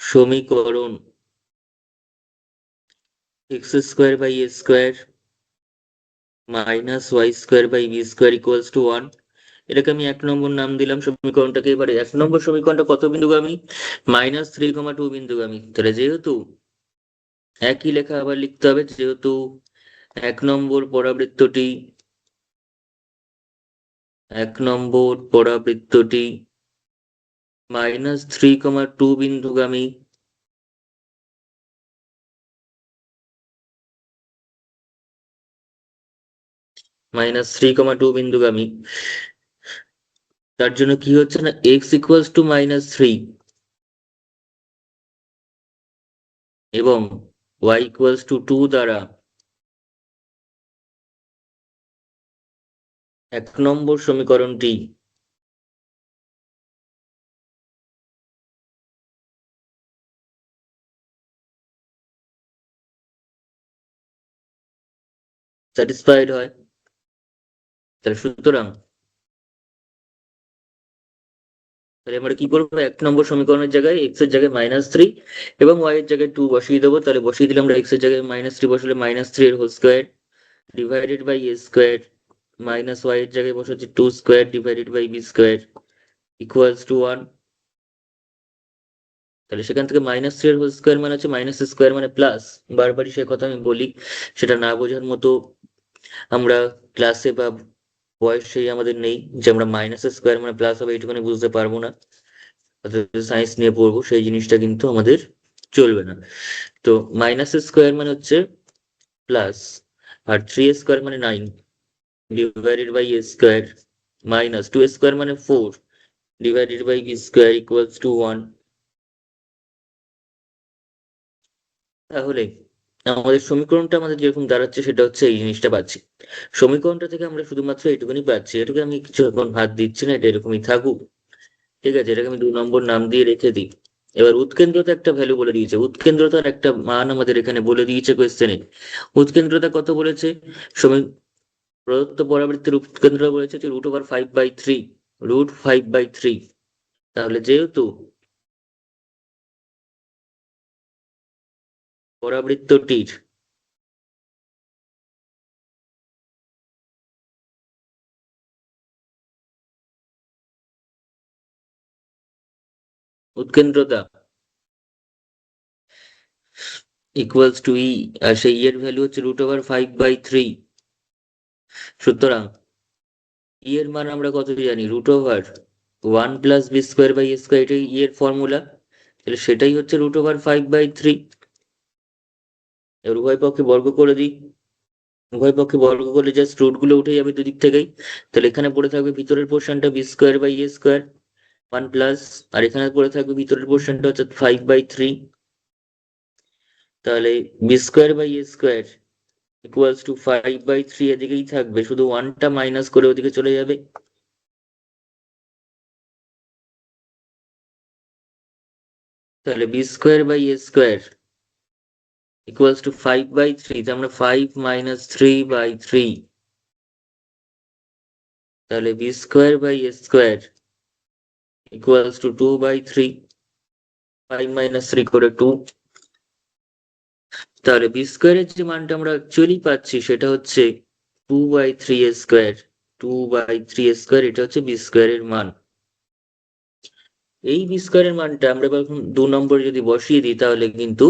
সমীকরণ X square by A square minus Y square by B square equals to 1। এটাকে আমি 1 নম্বর নাম দিলাম সমীকরণটাকে। এবারে 1 নম্বর সমীকরণটা কত বিন্দুগামী? -3,2 বিন্দুগামী। তাহলে যেহেতু একই লেখা আবার লিখতে হবে, যেহেতু 1 নম্বর পরাবৃত্তটি -3,2 বিন্দুগামী, -3,2 বিন্দুগামী, তার জন্য কি হচ্ছে না, x ইকুয়ালস টু -3 এবং y ইকুয়ালস টু 2 দ্বারা 1 নম্বর সমীকরণটি স্যাটিসফাইড হয়। তাহলে সুতরাং তাহলে আমরা কি করবো, 1 নম্বর সমীকরণের জায়গায় x এর জায়গায় -3 এবং y এর জায়গায় 2 বসিয়ে দেবো। তাহলে বসিয়ে দিলে আমরা x এর জায়গায় -3 বসালে -3 এর whole square divided by A square, minus Y এর জায়গায় বসাচ্ছি 2 square divided by B square equals to 1। তাহলে সেখান থেকে -3 এর হোল স্কোয়ার মানে হচ্ছে মাইনাস স্কোয়ার মানে প্লাস। বারবারই সে কথা আমি বলি, সেটা না বোঝার মতো আমরা ক্লাসে বা বয়সেই আমাদের নেই যে আমরা মাইনাস স্কোয়ার মানে প্লাস হবে এইটুখানি বুঝতে পারবো না। সায়েন্স নিয়ে পড়বো সেই জিনিসটা কিন্তু আমাদের চলবে না। তো মাইনাস স্কোয়ার মানে হচ্ছে প্লাস, আর 3 স্কোয়ার মানে 9 divided by A square, minus 2 square মানে 4 divided by B square equals to 1। তাহলে আমাদের সমীকরণটা আমাদের যেরকম দাঁড়াচ্ছে সেটা হচ্ছে এই জিনিসটা পাচ্ছি। সমীকরণটা থেকে আমরা শুধুমাত্র এইটুকুনি পাচ্ছি, এটুকু আমি কিছু এখন হাত দিচ্ছি না, এটা এরকমই থাকুক। ঠিক আছে, এটাকে আমি 2 নম্বর নাম দিয়ে রেখে দিই। এবার উৎকেন্দ্রতা একটা ভ্যালু বলে দিয়েছে, উৎকেন্দ্রতার একটা মান আমাদের এখানে বলে দিয়েছে কোয়েশ্চেনে। উৎকেন্দ্রতা কত বলেছে? সমী প্রদত্ত পরাবৃত্তের উৎকেন্দ্রতা বলেছে যে √5/3, √5/3। তাহলে যেহেতু পরাবৃত্তটির উৎকেন্দ্রতা ইকুয়ালস টু ই, আর সেই এর ভ্যালু হচ্ছে √5/3। সুতরাং ই এর মান আমরা কত জানি, √1 plus B square by A square, এটাই ই এর ফর্মুলা। তাহলে সেটাই হচ্ছে √5/3। এবার উভয় পক্ষে বর্গ করে দিই, উভয় পক্ষে বর্গ করলে জাস্ট রুট গুলো উঠে যাবে দুদিক থেকেই। তাহলে এখানে পড়ে থাকবে ভিতরের পোর্শনটা B square by A square 1 plus, আর এখানে পড়ে থাকবে ভিতরের পোর্শনটা হচ্ছে 5/3। তাহলে B square by A square equals to 5/3 এদিকেই থাকবে, শুধু 1টা মাইনাস করে ওদিকে চলে যাবে। তাহলে B square by A square equals to 5/3, তাহলে আমরা 5 - 3/3। তাহলে B square by A square equals to 2/3, 5 - 3 করে 2। তাহলে বি স্কোয়ারের যে মানটা আমরা অ্যাকচুয়ালি পাচ্ছি সেটা হচ্ছে 2/3 স্কোয়ার, 2/3 স্কোয়ার, এটা হচ্ছে বি স্কোয়ারের মান। এই বি স্কোয়ারের মানটা আমরা এখন 2 নম্বরে যদি বসিয়ে দিই তাহলে কিন্তু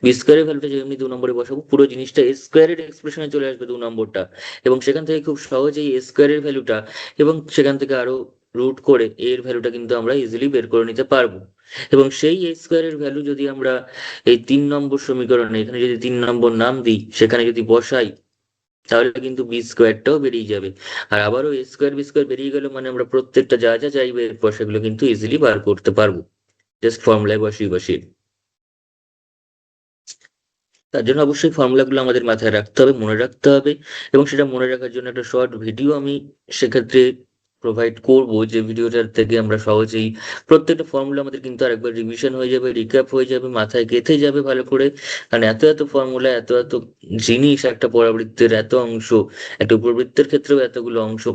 বি স্কোয়ারের ভ্যালুটা যেমনি 2 নম্বরে বসাবো পুরো জিনিসটা এ স্কোয়ারের এক্সপ্রেশনে চলে আসবে 2 নম্বরটা, এবং সেখান থেকে খুব সহজেই এ স্কোয়ারের ভ্যালুটা এবং সেখান থেকে আরো রুট করে এর ভ্যালুটা কিন্তু আমরা ইজিলি বের করে নিতে পারবো। এবং সেই এ স্কোয়ারের ভ্যালু যদি আমরা এই 3 নম্বর সমীকরণে এখানে যদি 3 নম্বর নাম দিই, সেখানে যদি বসাই, তাহলে কিন্তু বি স্কোয়ারটাও বেরিয়ে যাবে। আর আবারও এ স্কোয়ার বি স্কোয়ার বেরিয়ে গেল মানে আমরা প্রত্যেকটা যা যা চাইবে এরপর সেগুলো কিন্তু ইজিলি বার করতে পারবো। জাস্ট ফর্মুলায় বসিয়ে তার জন্য অবশ্যই ফর্মুলাগুলো আমাদের মাথায় রাখতে হবে, মনে রাখতে হবে, এবং সেটা মনে রাখার জন্য একটা শর্ট ভিডিও আমি সেক্ষেত্রে প্রোভাইড করব, যে ভিডিওটার থেকে আমরা সহজেই প্রত্যেকটা ফর্মুলা আমাদের কিন্তু আরেকবার রিভিশন হয়ে যাবে, রিক্যাপ হয়ে যাবে, মাথায় গেঁথে যাবে ভালো করে। কারণ এত এত ফর্মুলা, এত এত জিনিস, একটা পরাবৃত্তের এত অংশ, একটা উপবৃত্তের ক্ষেত্রেও এতগুলো অংশ,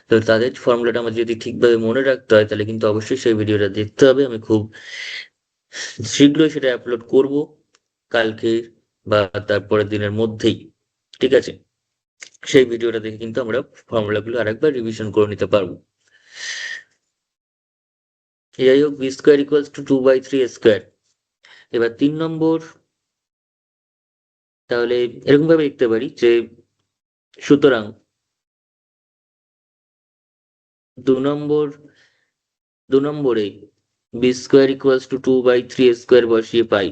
তো তাদের ফর্মুলাটা আমার যদি ঠিকভাবে মনে রাখতে হয়, তাহলে কিন্তু অবশ্যই সেই ভিডিওটা দেখতে হবে। আমি খুব শীঘ্রই সেটা আপলোড করব, কালকে বা তারপরের দিনের মধ্যেই। ঠিক আছে, সেই ভিডিওটা দেখে কিন্তু আমরা ফর্মুলাগুলো আরেকবার রিভিশন করে নিতে পারবো। যাই হোক, B square equals to 2/3 square. এবার 3 নম্বর, তাহলে এরকম ভাবে লিখতে পারি যে সুতরাং 2 নম্বরে B square equals to 2/3 square বসিয়ে পাই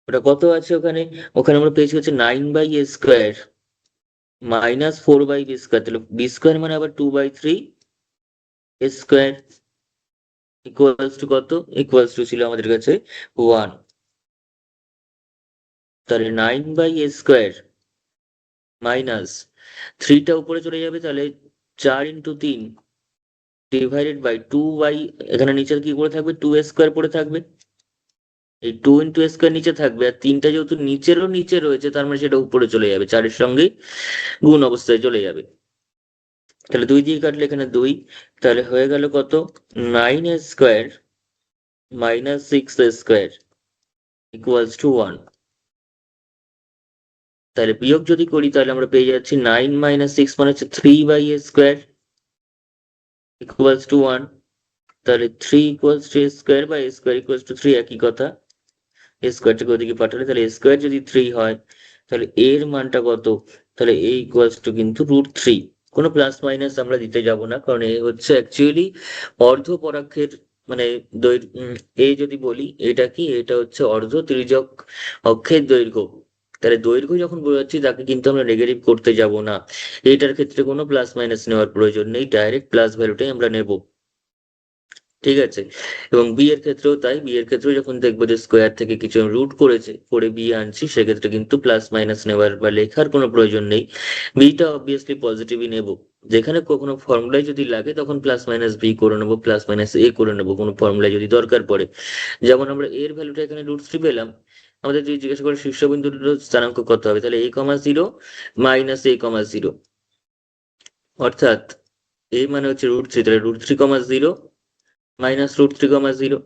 ওটা কত আছে ওখানে। ওখানে আমরা পেয়েছি হচ্ছে 9/a² -4/b²। তাহলে বি স্কোয়ার মানে আবার 2/3 স্কোয়ার ইকুয়ালস টু কত, ইকুয়ালস টু ছিল আমাদের কাছে 1। তাহলে 9/a² মাইনাস 3টা উপরে চলে যাবে, তাহলে 4 × 3 ডিভাইডেড বাই 2/, এখানে নিচে কি করে থাকবে, 2a² পড়ে থাকবে। এই 2 × a² নিচে থাকবে, আর 3টা যেহেতু নিচেরও নিচে রয়েছে, তার মানে সেটা উপরে চলে যাবে, 4-এর সঙ্গে গুণ অবস্থায় চলে যাবে। তাহলে 2 দিয়ে কাটলে এখানে 2, তাহলে হয়ে গেল কত, 9a² -6a² ইকুয়ালস টু 1। তাহলে বিয়োগ যদি করি, তাহলে আমরা পেয়ে যাচ্ছি 9 - 6 মানে হচ্ছে 3/a² ইকুয়ালস টু 1। তাহলে 3 ইকুয়ালস টু a² বা a² ইকুয়ালস টু 3, একই কথা। স্কোয়ারটাকে ওদিকে পাঠালে, তাহলে স্কোয়ার যদি 3 হয়, তাহলে এর মানটা কত, তাহলে এ ইকুয়ালস টু কিন্তু √3। কোনো প্লাস মাইনাস আমরা দিতে যাব না, কারণ এ হচ্ছে অ্যাকচুয়ালি অর্ধ পরাক্ষের, মানে এ যদি বলি, এটা কি, এটা হচ্ছে অর্ধ তির্যক অক্ষের দৈর্ঘ্য। তাহলে দৈর্ঘ্য যখন বোঝাচ্ছি, তাকে কিন্তু আমরা নেগেটিভ করতে যাব না। এটার ক্ষেত্রে কোনো প্লাস মাইনাস নেওয়ার প্রয়োজন নেই, ডাইরেক্ট প্লাস ভ্যালুটাই আমরা নেব। ঠিক আছে, এবং বি এর ক্ষেত্রেও তাই। বি এর ক্ষেত্রেও যখন দেখবো যে স্কোয়ার থেকে কিছু রুট করেছে, করে বি আনছি, সেক্ষেত্রে কিন্তু প্লাস মাইনাস নেওয়ার বা লেখার কোনো প্রয়োজন নেই। বিটা অবভিয়াসলি পজিটিভই নেব। যেখানে কখনো ফর্মুলায় যদি লাগে, তখন প্লাস মাইনাস বি করে নেবো, প্লাস মাইনাস এ করে নেবো, কোনো ফর্মুলায় যদি দরকার পড়ে। যেমন আমরা এর ভ্যালুটা এখানে √3 পেলাম, আমাদের যদি জিজ্ঞাসা করে শীর্ষবিন্দুর স্থানাঙ্ক কত হবে, তাহলে a,0 -a,0, অর্থাৎ এ মানে হচ্ছে √3, তাহলে √3,0 -√3,0।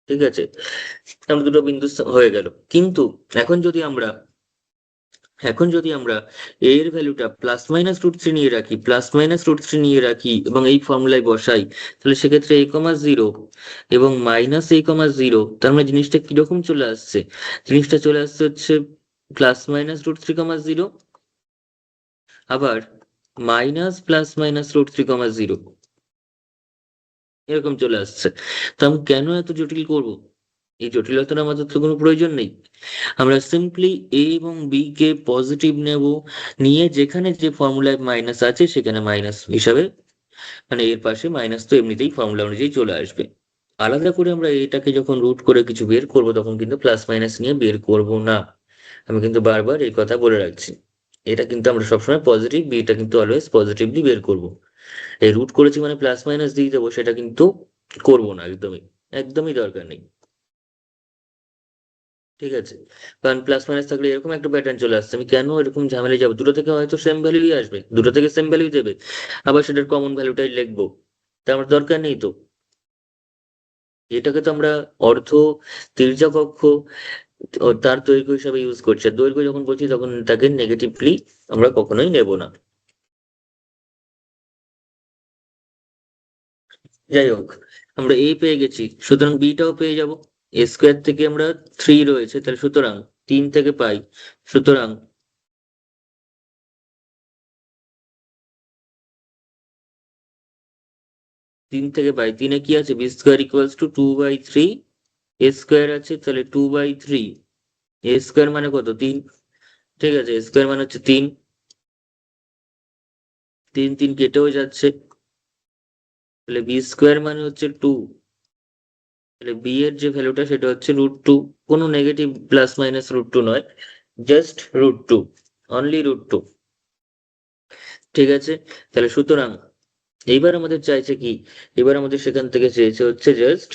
ঠিক আছে, আমরা দুটো বিন্দু হয়ে গেল। কিন্তু এখন যদি আমরা এর ভ্যালুটা প্লাস মাইনাস √3 নিয়ে রাখি এবং এই ফর্মুলায় বসাই, তাহলে সেক্ষেত্রে a,0 এবং -a,0, তার মানে জিনিসটা কিরকম চলে আসছে, জিনিসটা চলে আসছে হচ্ছে +-√3,0, আবার -+-√3,0, এরকম চলে আসছে। তো আমি কেন এত জটিল করব, এই জটিলতার আমাদের তো কোনো প্রয়োজন নেই। আমরা সিম্পলি এ এবং বি কে পজিটিভ নেব, নিয়ে যেখানে যে ফর্মুলায় মাইনাস আছে সেখানে মাইনাস হিসাবে, মানে এর পাশে মাইনাস তো এমনিতেই ফর্মুলা অনুযায়ী চলে আসবে। আলাদা করে আমরা এটাকে যখন রুট করে কিছু বের করব, তখন কিন্তু প্লাস মাইনাস নিয়ে বের করব না। আমি কিন্তু বারবার এই কথা বলে রাখছি, এটা কিন্তু আমরা সবসময় পজিটিভ, বিটা কিন্তু অলওয়েজ পজিটিভলি বের করব। এই রুট করেছি মানে প্লাস মাইনাস দিয়ে দেবো, সেটা কিন্তু করব না, একদমই একদমই দরকার নেই। ঠিক আছে, কারণ প্লাস মাইনাস থাকলে এরকম একটা প্যাটার্ন চলে আসছে, আমি কেন এরকম ঝামেলায় যাবো, দুটো থেকে হয়তো সেম ভ্যালুই আসবে, দুটো থেকে সেম ভ্যালু দেবে, আবার সেটার কমন ভ্যালুটাই লিখবো, তা আমার দরকার নেই তো। এটাকে তো আমরা অর্ধ তির্যক অক্ষ ও তার দৈর্ঘ্য হিসাবে ইউজ করছি, আর দৈর্ঘ্য যখন বলছি তখন তাকে নেগেটিভলি আমরা কখনোই নেব না। যাই হোক, আমরা এ পেয়ে গেছি, সুতরাং বিটাও পেয়ে যাব। a² থেকে আমরা 3 রয়েছে, তাহলে সুতরাং 3 থেকে পাই, সুতরাং 3 কি আছে, b² ইকুয়ালস টু 2/3, a² আছে, তাহলে 2/3, a² মানে কত, 3। ঠিক আছে, a² মানে হচ্ছে 3, তিন তিন কেটেও যাচ্ছে, তাহলে বি স্কোয়ার মানে হচ্ছে 2। তাহলে বি এর যে ভ্যালুটা সেটা হচ্ছে √2। কোনো নেগেটিভ প্লাস মাইনাস √2 নয়, জাস্ট √2, অনলি √2। ঠিক আছে, তাহলে সুতরাং এইবার আমাদের চাইছে কি, এবার আমাদের সেখান থেকে চেয়েছে হচ্ছে জাস্ট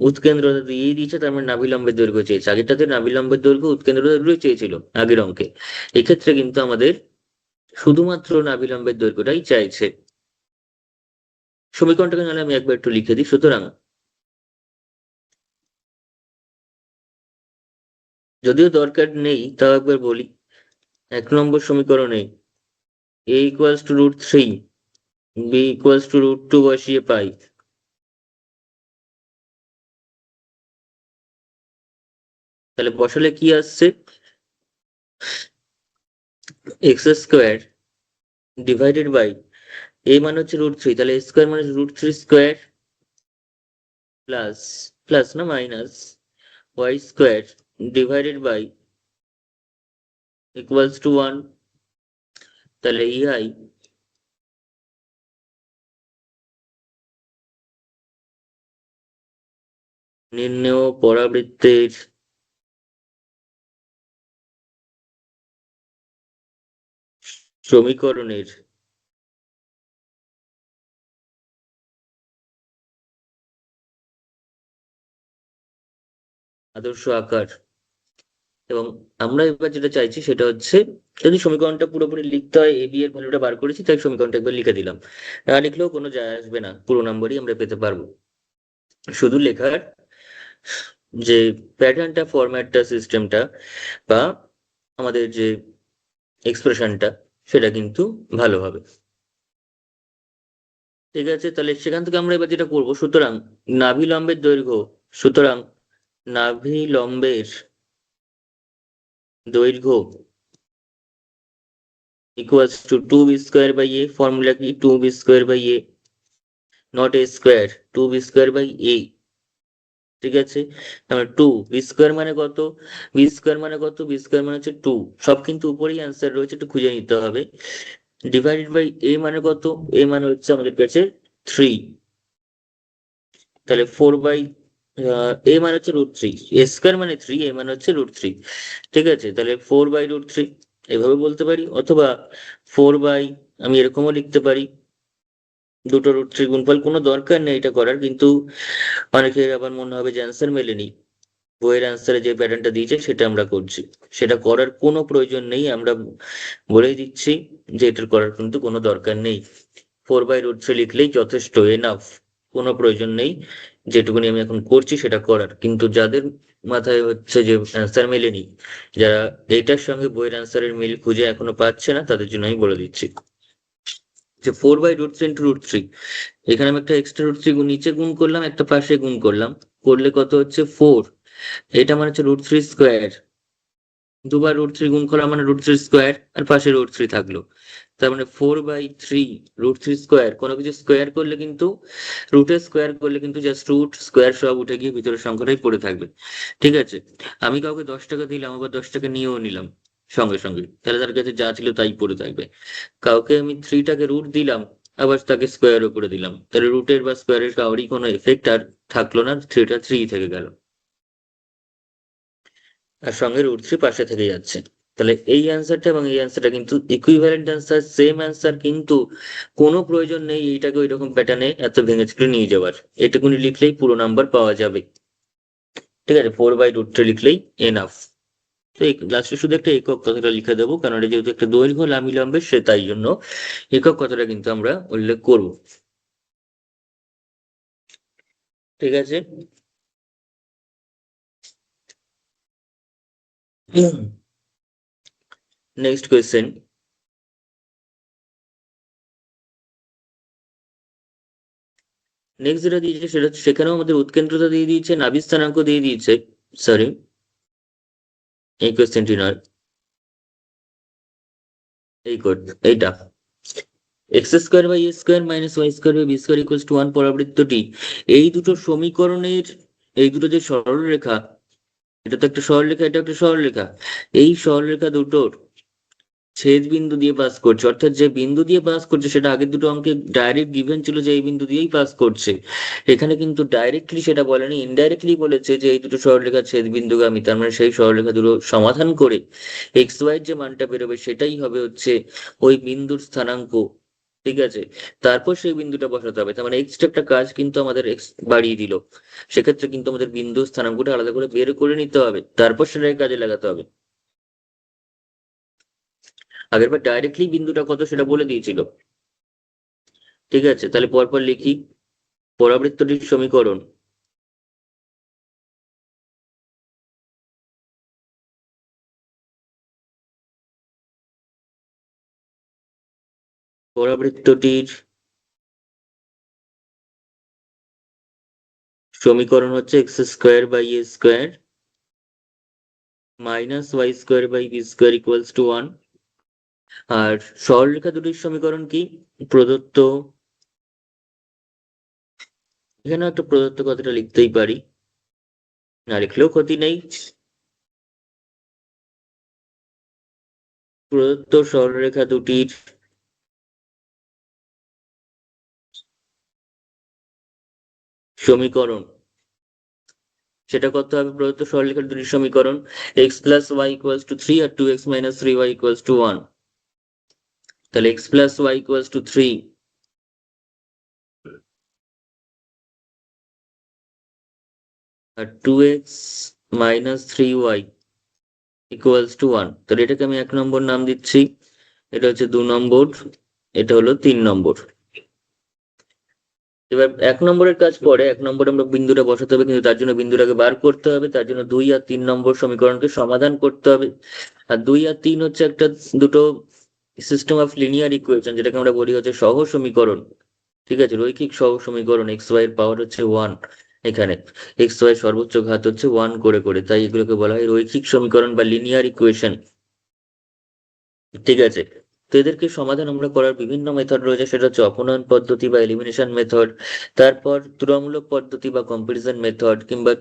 উৎকেন্দ্রতা দিয়েই দিয়েছে, তার মানে নাভিলম্বের দৈর্ঘ্য চেয়েছে। আগেরটাতে নাভিলম্বের দৈর্ঘ্য উৎকেন্দ্রতা দৈর্ঘ্য চেয়েছিল আগের অঙ্কে, এক্ষেত্রে কিন্তু আমাদের শুধুমাত্র নাভিলম্বের দৈর্ঘ্যটাই চাইছে। সমীকরণটাকে নাহলে আমি একবার একটু লিখে দিই। সুতরাং যদিও দরকার নেই তাও একবার বলি, 1 নম্বর সমীকরণে a equals to √3, b equals to √2 বসিয়ে পাই, তাহলে বসালে কি আসছে, x² ডিভাইডেড বাই a মানে হচ্ছে √3, তাহলে a স্কোয়ার মানে √3² প্লাস, প্লাস না minus, y² divided by equals to 1। তাহলে ইহাই নির্ণেয় পরাবৃত্তের সমীকরণের আদর্শ আকার। এবং আমরা এবার যেটা চাইছি সেটা হচ্ছে, যদি সমীকরণটা পুরোপুরি লিখতে হয়, এবি এর ভ্যালুটা বার করেছি তাই সমীকরণটা একবার লিখে দিলাম, না লিখলেও কোনো যায় আসবে না, পুরো নম্বরই আমরা পেতে পারবো। শুধু লেখার যে প্যাটার্নটা, ফরম্যাটটা, সিস্টেমটা বা আমাদের যে এক্সপ্রেশনটা সেটা কিন্তু ভালো হবে। ঠিক আছে, তাহলে সেখান থেকে আমরা এবার যেটা করবো, সুতরাং নাভি লম্বের দৈর্ঘ্য, সুতরাং নাভি লম্বের দৈর্ঘ্য equals two 2b² / a। Formula কি, 2b²/a, নট a², 2b²/a। ঠিক আছে, তাহলে 2b² মানে কত, b² মানে কত, b² মানে হচ্ছে 2, সব কিন্তু উপরেই অ্যান্সার রয়েছে, একটু খুঁজে নিতে হবে। ডিভাইডেড বাই a মানে কত, a মানে হচ্ছে আমাদের কাছে 3, তাহলে 4 বাই a মানে হচ্ছে √3, a² মানে 3, a মানে হচ্ছে √3। ঠিক আছে, তাহলে 4/√3 এভাবে বলতে পারি, অথবা 4 বাই, আমি এরকমও লিখতে পারি, দুটো √3 গুণফল, কোনো দরকার নেই এটা করার, কিন্তু অনেকের আবার মনে হবে যে অ্যান্সার মেলেনি, বইয়ের অ্যান্সারে যে প্যাটার্নটা দিয়েছে সেটা আমরা করছি, সেটা করার কোনো প্রয়োজন নেই, আমরা বলেই দিচ্ছি যে এটার করার কিন্তু কোনো দরকার নেই। 4/√3 লিখলেই যথেষ্ট, এনাফ, কোনো প্রয়োজন নেই যেটুকুনি আমি এখন করছি সেটা করার। কিন্তু যাদের মাথায় হচ্ছে যে অ্যান্সার মেলেনি, যারা এইটার সঙ্গে বইয়ের অ্যান্সারের মিল খুঁজে এখনো পাচ্ছে না, তাদের জন্য আমি বলে দিচ্ছি যে 4/√3 ইন্টু √3, এখানে আমি একটা এক্সট্রা √3 নিচে গুণ করলাম, একটা পাশে গুণ করলাম, করলে কত হচ্ছে 4, এটা মানে হচ্ছে √3², দুবার √3 গুণ করা মানে √3², আর পাশে √3 থাকলো, তার মানে 4/3 √3²। কোনো কিছু স্কোয়ার করলে কিন্তু, রুটের স্কোয়ার করলে কিন্তু জাস্ট রুট স্কোয়ার সব উঠে গিয়ে ভিতরের সংখ্যাটাই পড়ে থাকবে। ঠিক আছে, আমি কাউকে 10 টাকা দিলাম, আবার 10 টাকা নিয়েও নিলাম সঙ্গে সঙ্গে, তাহলে তার কাছে যা ছিল তাই পড়ে থাকবে। কাউকে আমি 3টাকে রুট দিলাম, আবার তাকে স্কোয়ারও করে দিলাম, তাহলে রুটের বা স্কোয়ারের কারোরই কোনো এফেক্ট আর থাকলো না, 3টা 3 থেকে গেল, আর সঙ্গে √3 পাশে থেকে যাচ্ছে। তাহলে এই অ্যান্সারটা এবং এই অ্যান্সারটা কিন্তু ইকুইভ্যালেন্ট অ্যান্সার, সেম অ্যান্সার, কিন্তু কোনো প্রয়োজন নেই এইটাকে ওই রকম প্যাটার্নে এত ভেঙে চুরে নিয়ে যাওয়ার, এটুকুনি লিখলেই পুরো নাম্বার পাওয়া যাবে। ঠিক আছে, 4/√3 লিখলেই এনাফ। তো এই লাস্টে শুধু একটা একক কথাটা লিখে দেবো, কারণ এটা যেহেতু একটা দৈর্ঘ্য লাম্বে সে, তাই জন্য একক কথাটা কিন্তু আমরা উল্লেখ করব। ঠিক আছে, নেক্সট কোয়েশ্চেন। নেক্সট যেটা দিয়েছে সেটা হচ্ছে, সেখানেও আমাদের উৎকেন্দ্রতা দিয়ে দিয়েছে, নাভি স্থানাঙ্ক দিয়ে দিয়েছে, সরি এই কোয়েশ্চেনটি নয়, এই কোড, এইটা x² / a² - y² - b² = 1 পরাবৃত্তটি, এই দুটো সমীকরণের, এই দুটো যে সরলরেখা, এটা তো একটা সরলরেখা, এটা একটা সরলরেখা, এই সরলরেখা দুটোর ছেদ বিন্দু দিয়ে পাস করছে, অর্থাৎ যে বিন্দু দিয়ে পাস করছে সেটা আগের দুটো অঙ্কে ডাইরেক্ট গিভেন ছিল যে এই বিন্দু দিয়েই পাস করছে। এখানে কিন্তু ডাইরেক্টলি সেটা বলেনি, ইনডাইরেক্টলি বলেছে যে এই দুটো সরলরেখা ছেদ বিন্দুগামী, তার মানে সেই সরলরেখা দুটো সমাধান করে এক্স ওয়াই যে মানটা বেরোবে সেটাই হবে হচ্ছে ওই বিন্দুর স্থানাঙ্ক। ঠিক আছে, তারপর সেই বিন্দুটা বসাতে হবে, তার মানে এক্সট্রা একটা কাজ কিন্তু আমাদের এক্স বাড়িয়ে দিল। সেক্ষেত্রে কিন্তু আমাদের বিন্দু স্থানাঙ্কটা আলাদা করে বের করে নিতে হবে, তারপর সেটাকে কাজে লাগাতে হবে। আগেরবার ডাইরেক্টলি বিন্দুটা কত সেটা বলে দিয়েছিল। ঠিক আছে, তাহলে পরপর লিখি। পরাবৃত্তটির সমীকরণ পরাবৃত্তটির সমীকরণ হচ্ছে X square by A square minus Y square by B square equals to 1। আর সরলরেখা দুটির সমীকরণ কি? প্রদত্ত, এখানে একটা প্রদত্ত কথাটা লিখতেই পারি, না লিখলেও ক্ষতি নেই। প্রদত্ত সরলরেখা দুটির সমীকরণ, সেটা করতে হবে প্রদত্ত সরলরেখা দুটির সমীকরণ X plus Y equals to 3 আর 2x minus 3y equals to 1। তাহলে X plus Y equals to 3 আর 2x minus 3y equals to 1। তাহলে এটাকে আমি 1 নম্বর নাম দিচ্ছি, এটা হচ্ছে 2 নম্বর, এটা হলো 3 নম্বর। এবার 1 নম্বরের কাজ পরে, 1 নম্বরে আমরা বিন্দুটা বসাতে হবে, কিন্তু তার জন্য বিন্দুটাকে বার করতে হবে, তার জন্য 2 আর 3 নম্বর সমীকরণকে সমাধান করতে হবে। আর 2 আর 3 হচ্ছে দুটো সিস্টেম অফ লিনিয়ার ইকুয়েশন, যেটাকে আমরা বলি হচ্ছে সহ সমীকরণ। ঠিক আছে, রৈখিক সহ সমীকরণ, এক্স ওয়াই এর পাওয়ার হচ্ছে 1। এখানে এক্স ওয়াই সর্বোচ্চ ঘাত হচ্ছে 1 করে করে, তাই এগুলোকে বলা হয় রৈখিক সমীকরণ বা লিনিয়ার ইকুয়েশন। ঠিক আছে, তো এদেরকে সমাধান আমরা করার বিভিন্ন মেথড রয়েছে, সেটা হচ্ছে অপনয়ন পদ্ধতি বা এলিমিনেশন মেথড, তারপর তুলনামূলক পদ্ধতি বা কম্পারিজন মেথড, কিংবা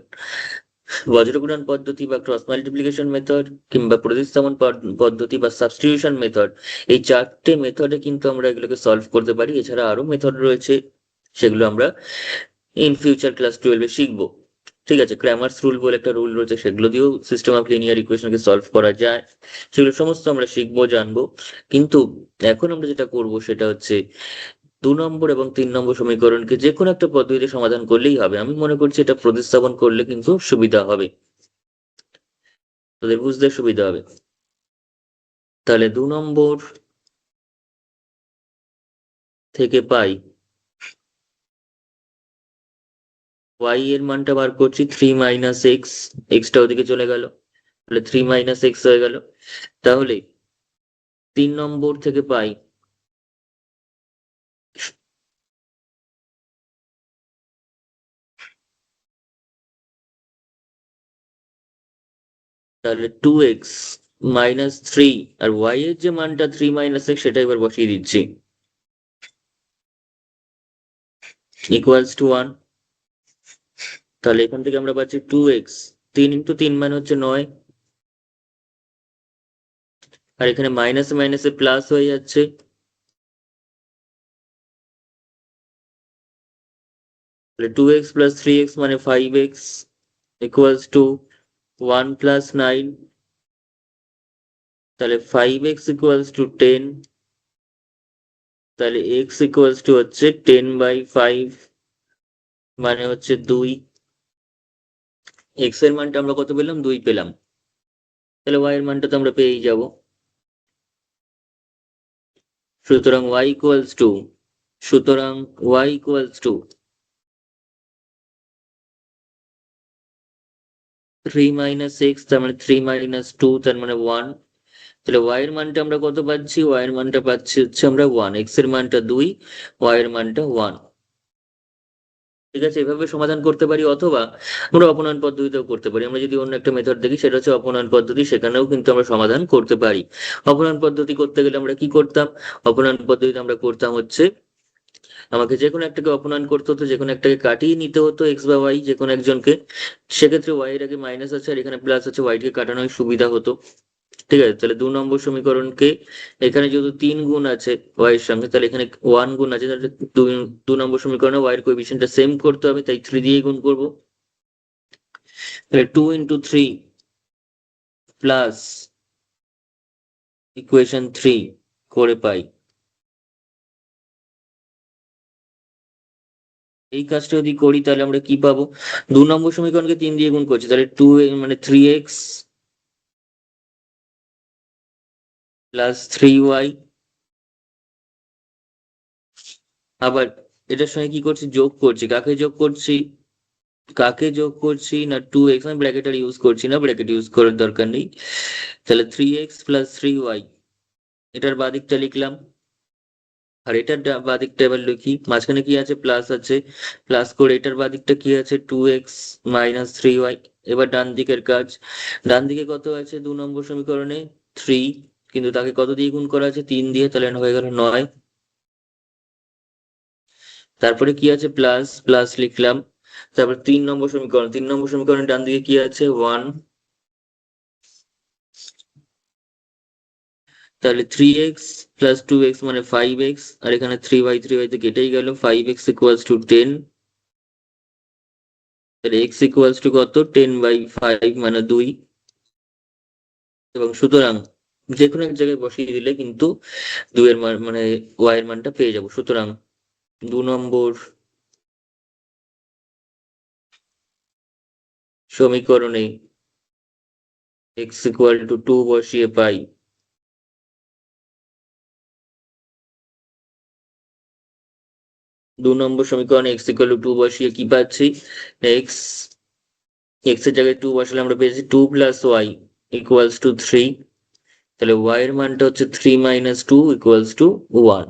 বজ্রগুণন পদ্ধতি বা ক্রস মাল্টিপ্লিকেশন মেথড, কিংবা প্রতিস্থাপন পদ্ধতি বা সাবস্টিটিউশন মেথড। এই 4টে মেথডে কিন্তু আমরা এগুলোকে সলভ করতে পারি। এছাড়া আরো মেথড রয়েছে, সেগুলো আমরা ইন ফিউচার ক্লাস 12-এ শিখবো। ঠিক আছে, ক্র্যামার্স রুল বলে একটা রুল রয়েছে, সেগুলো দিয়েও সিস্টেম অফ লিনিয়ার ইকুয়েশনকে সলভ করা যায়। সেগুলো সমস্ত আমরা শিখবো, জানবো। কিন্তু এখন আমরা যেটা করব সেটা হচ্ছে 2 নম্বর এবং 3 নম্বর সমীকরণকে যে কোনো একটা পদ্ধতিতে সমাধান করলেই হবে। আমি মনে করছি এটা প্রতিস্থাপন করলে কিন্তু সুবিধা হবে, তোদের বুঝতে সুবিধা হবে। তাহলে 2 নম্বর থেকে পাই y এর মানটা বার করছি 3 মাইনাস এক্স, এক্সটা ওদিকে চলে গেল, তাহলে 3 মাইনাস এক্স হয়ে গেল। তাহলে 3 নম্বর থেকে পাই তাহলে 2x মাইনাস 3, আর y এর যে মানটা 3 মাইনাস এক্স সেটা এবার বসিয়ে দিচ্ছি, ইকুয়ালস টু 1। তাহলে এখান থেকে আমরা পাচ্ছি 2x, 3 × 3 মানে হচ্ছে 9, আর এখানে মাইনাসে মাইনাসে প্লাস হয়ে যাচ্ছে, তাহলে 2x প্লাস 3x মানে 5x ইকুয়ালস টু 1 প্লাস 9। তাহলে 5x ইকুয়ালস টু 10, তাহলে x ইকুয়ালস টু হচ্ছে 10/5 মানে হচ্ছে 2। x এর মানটা আমরা কত পেলাম? 2 পেলাম। তাহলে y এর মানটা তো আমরা পেয়েই যাব। সুতরাং y ইকুয়ালস টু, সুতরাং y equals to 3 minus x, তার মানে 3 মাইনাস 2, তার মানে 1। তাহলে y এর মানটা আমরা কত পাচ্ছি? y এর মানটা পাচ্ছি হচ্ছে আমরা 1, x এর মানটা 2, y এর মানটা 1। ঠিক আছে, এভাবে সমাধান করতে পারি, অথবা আমরা অপনয়ন পদ্ধতিতেও করতে পারি। আমরা যদি অন্য একটা মেথড দেখি, সেটা হচ্ছে অপনয়ন পদ্ধতি, সেখানেও কিন্তু আমরা সমাধান করতে পারি। অপনয়ন পদ্ধতি করতে গেলে আমরা কি করতাম? অপনয়ন পদ্ধতিতে আমরা করতাম হচ্ছে, আমাকে যে কোনো একটাকে অপনয়ন করতে হতো, যে কোনো একটাকে কাটিয়ে নিতে হতো, এক্স বা ওয়াই যে কোনো একজনকে। সেক্ষেত্রে ওয়াই এর আগে মাইনাস আছে আর এখানে প্লাস আছে, ওয়াই কে কাটানোর সুবিধা হতো। ঠিক আছে, তাহলে 2 নম্বর সমীকরণকে এখানে যেহেতু 3 গুণ আছে ওয়াই এর সঙ্গে, তাহলে এখানে 1 গুণ আছে, তাহলে 2 নম্বর সমীকরণে ওয়াই এর কোএফিসিয়েন্টটা সেম করতে হবে, তাই 3 দিয়ে গুণ করবো। তাহলে 2 × 3 প্লাস ইকুয়েশন 3 করে পাই। এই কাজটা যদি করি তাহলে আমরা কি পাবো? 2 নম্বর সমীকরণকে 3 দিয়ে গুণ করছি, তাহলে টু মানে 3x প্লাস 3y, আবার এটার সঙ্গে কি করছি, যোগ করছি। কাকে যোগ করছি না 2x, আমি ব্র্যাকেট আর ইউজ করছি না, ব্র্যাকেট ইউজ করার দরকার নেই। তাহলে 3x প্লাস 3y, এটার বাদিকটা লিখলাম, আর এটার বাদিকটা এবার লিখি। মাঝখানে কি আছে, প্লাস আছে, প্লাস করে এটার বাদিকটা কি আছে, 2x মাইনাস 3y। এবার ডান দিকের কাজ, ডান দিকে কত আছে 2 নম্বর সমীকরণে, 3, কিন্তু তাকে কত দিয়ে গুণ করা আছে, 3 দিয়ে, তাহলে হয়ে গেল 9। তারপরে কি আছে, প্লাস প্লাস লিখলাম। তারপর 3 নম্বর সমীকরণ ডান দিকে কি আছে, 1, তাহলে 3x প্লাস 2x মানে 5x, আর এখানে 3y তো কেটেই গেল, 5x ইকুয়ালস টু 10। তাহলে x ইকুয়ালস টু কত, 10/5 মানে 2। এবং সুতরাং যে কোনো এক জায়গায় বসিয়ে দিলে কিন্তু 2 এর মান মানে y এর মানটা পেয়ে যাব। সুতরাং 2 নম্বর সমীকরণে x ইকুয়াল টু 2 বসিয়ে পাই 2 নম্বর সমীকরণে x ইকুয়াল টু 2 বসিয়ে কি পাচ্ছি, x x এর জায়গায় 2 বসালে আমরা পেয়েছি 2 প্লাস ওয়াই ইকুয়ালস টু 3। তাহলে y এর মানটা হচ্ছে 3 মাইনাস 2 ইকুয়ালস টু 1।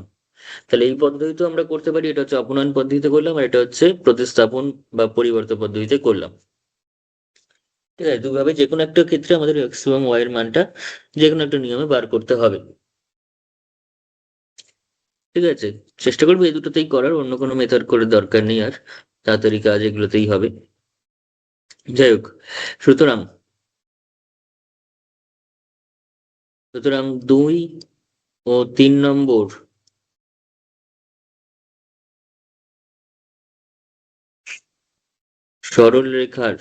তাহলে এই পদ্ধতিতে আমরা করতে পারি, এটা হচ্ছে অপনয়ন পদ্ধতিতে করলাম, আর এটা হচ্ছে প্রতিস্থাপন বা পরিবর্তন পদ্ধতিতে করলাম। ঠিক আছে, দুভাবে যে কোনো একটা ক্ষেত্রে আমাদের এক্স এবং ওয়াই এর মানটা যে কোনো একটা নিয়মে বার করতে হবে। ঠিক আছে, চেষ্টা করবো এই দুটোতেই করার, অন্য কোনো মেথড করে দরকার নেই, আর তাড়াতাড়ি কাজ এগুলোতেই হবে। যাই হোক, সুতরাং সুতরাং 2 ও 3 নম্বর সরল রেখার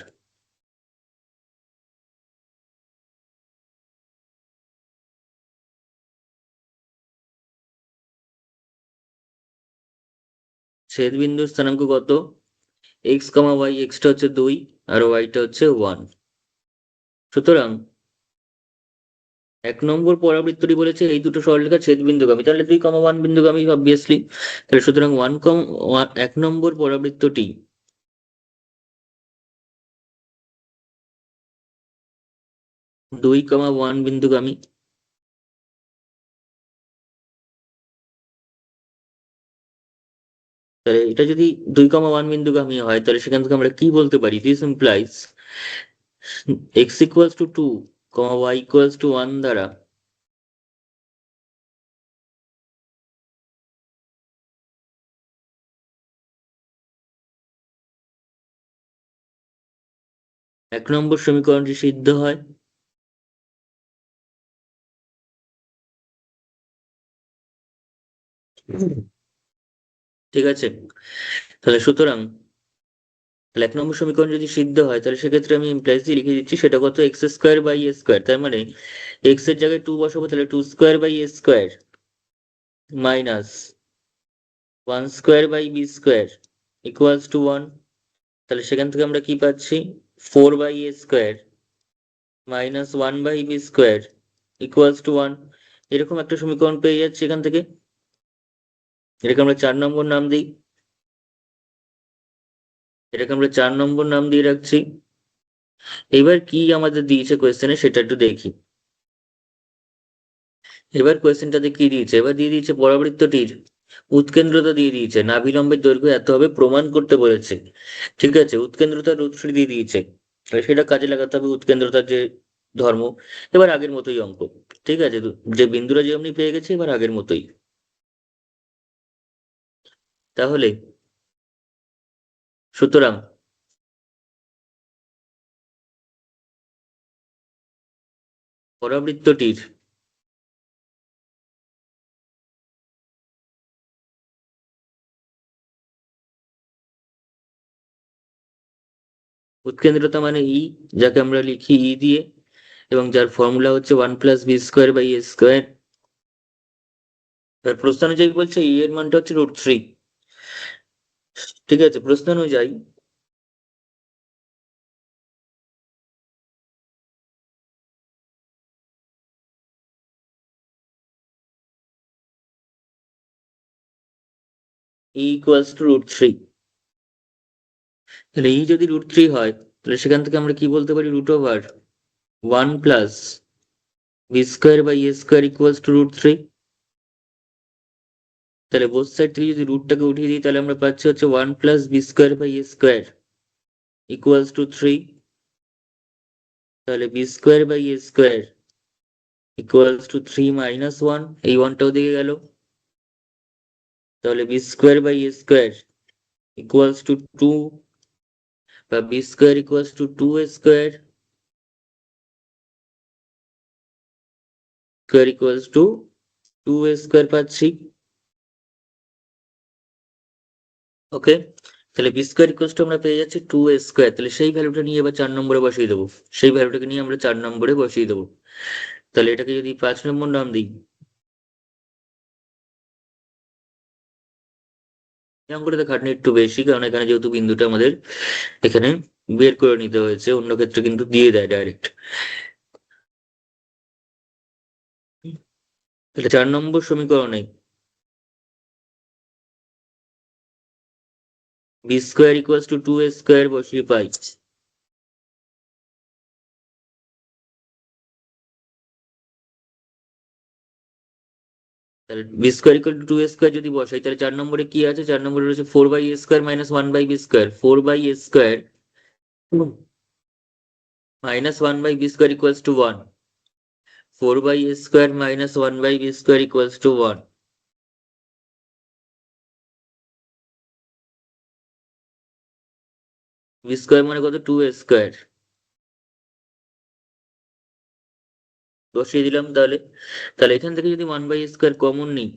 ছেদবিন্দুর স্থানাঙ্ক কত, এক্স কমা ওয়াই, এক্সটা হচ্ছে 2 আর ওয়াইটা হচ্ছে 1। সুতরাং 1 নম্বর পরাবৃত্তটি বলেছে এই দুটো সরলরেখা ছেদবিন্দুগামী, তাহলে 2, 1 বিন্দুগামী অবভিয়াসলি। তাহলে সুতরাং 1 নম্বর পরাবৃত্তটি 2, 1 বিন্দুগামী। তাহলে এটা যদি 2, 1 বিন্দুগামী হয়, তাহলে সেখান থেকে আমরা কি বলতে পারি, this implies X equals to 2, Y equals to 1 দ্বারা 1 নম্বর সমীকরণটি সিদ্ধ হয়। ঠিক আছে, তাহলে সুতরাং তাহলে 1 নম্বর সমীকরণ যদি সিদ্ধ হয়, তাহলে সেক্ষেত্রে আমি ইমপ্লাইজলি লিখে দিচ্ছি, সেটা কত, x² বাই a²। তার মানে এক্স এর জায়গায় 2 বসাবো, তাহলে 2² by a² minus 1² by b² equals to 1। তাহলে সেখান থেকে আমরা কি পাচ্ছি, 4/a² minus 1/b² equals to 1। এরকম একটা সমীকরণ পেয়ে যাচ্ছি এখান থেকে। এটাকে আমরা 4 নম্বর নাম দিই, এটাকে আমরা 4 নম্বর নাম দিয়ে রাখছি। এবার কি আমাদের দিয়েছে কোয়েশ্চেনে সেটা একটু দেখি। এবার কোয়েশ্চেনটাতে কি দিয়েছে, এবার দিয়ে দিয়েছে পরাবৃত্তটির উৎকেন্দ্রতা দিয়ে দিয়েছে, নাভিলম্বের দৈর্ঘ্য এত হবে প্রমাণ করতে বলেছে। ঠিক আছে, উৎকেন্দ্রতার রূপশ্রী দিয়ে দিয়েছে, তাহলে সেটা কাজে লাগাতে হবে, উৎকেন্দ্রতার যে ধর্ম। এবার আগের মতোই অঙ্ক। ঠিক আছে, যে বিন্দুরা যেমনি পেয়ে গেছে, এবার আগের মতোই। তাহলে সুতরাং পরাবৃত্তটির উৎকেন্দ্রতা মানে ই, যাকে আমরা লিখি ই দিয়ে, এবং যার ফর্মুলা হচ্ছে 1+b²/a²। এবার প্রশ্ন অনুযায়ী বলছে ই এর মানটা হচ্ছে √3। ঠিক আছে, প্রশ্ন অনুযায়ী ই=√3। তাহলে ই যদি √3 হয়, তাহলে সেখান থেকে আমরা কি বলতে পারি? √1+b²/a² = তাহলে বোথ সাইড থেকে যদি রুটটাকে উঠিয়ে দিই, তাহলে আমরা পাচ্ছি হচ্ছে 1+b²/a² = 3। তাহলে b²/a² = 3 - 1, এই 1টাও দিকে গেল। তাহলে b²/a² = 2, বা b² = 2a², =2a² পাচ্ছি। ওকে, তাহলে b² আমরা পেয়ে যাচ্ছি 2a²। তাহলে সেই ভ্যালুটা নিয়ে এবার 4 নম্বরে বসিয়ে দেবো। সেই ভ্যালুটাকে নিয়ে আমরা 4 নম্বরে বসিয়ে দেবো। তাহলে এটাকে যদি 5 নম্বর নাম দিই, এই অঙ্কটাতে খাটনি একটু বেশি, কারণ এখানে যেহেতু বিন্দুটা আমাদের এখানে বের করে নিতে হয়েছে, অন্য ক্ষেত্রে কিন্তু দিয়ে দেয় ডাইরেক্ট। তাহলে 4 নম্বর সমীকরণে b² = 2a² বসিয়ে পাই। তাহলে b² = 2a² যদি বসাই, তাহলে 4 নম্বরে কি আছে? 4 নম্বরে রয়েছে 4/a² - 1/b²। 4/a² - 1/b² = 1। 4/a² - 1/b² = 1। b² মানে কত? 2a²। বসিয়ে দিলাম। তাহলে তাহলে এখান থেকে যদি 1/a² কমন নিই,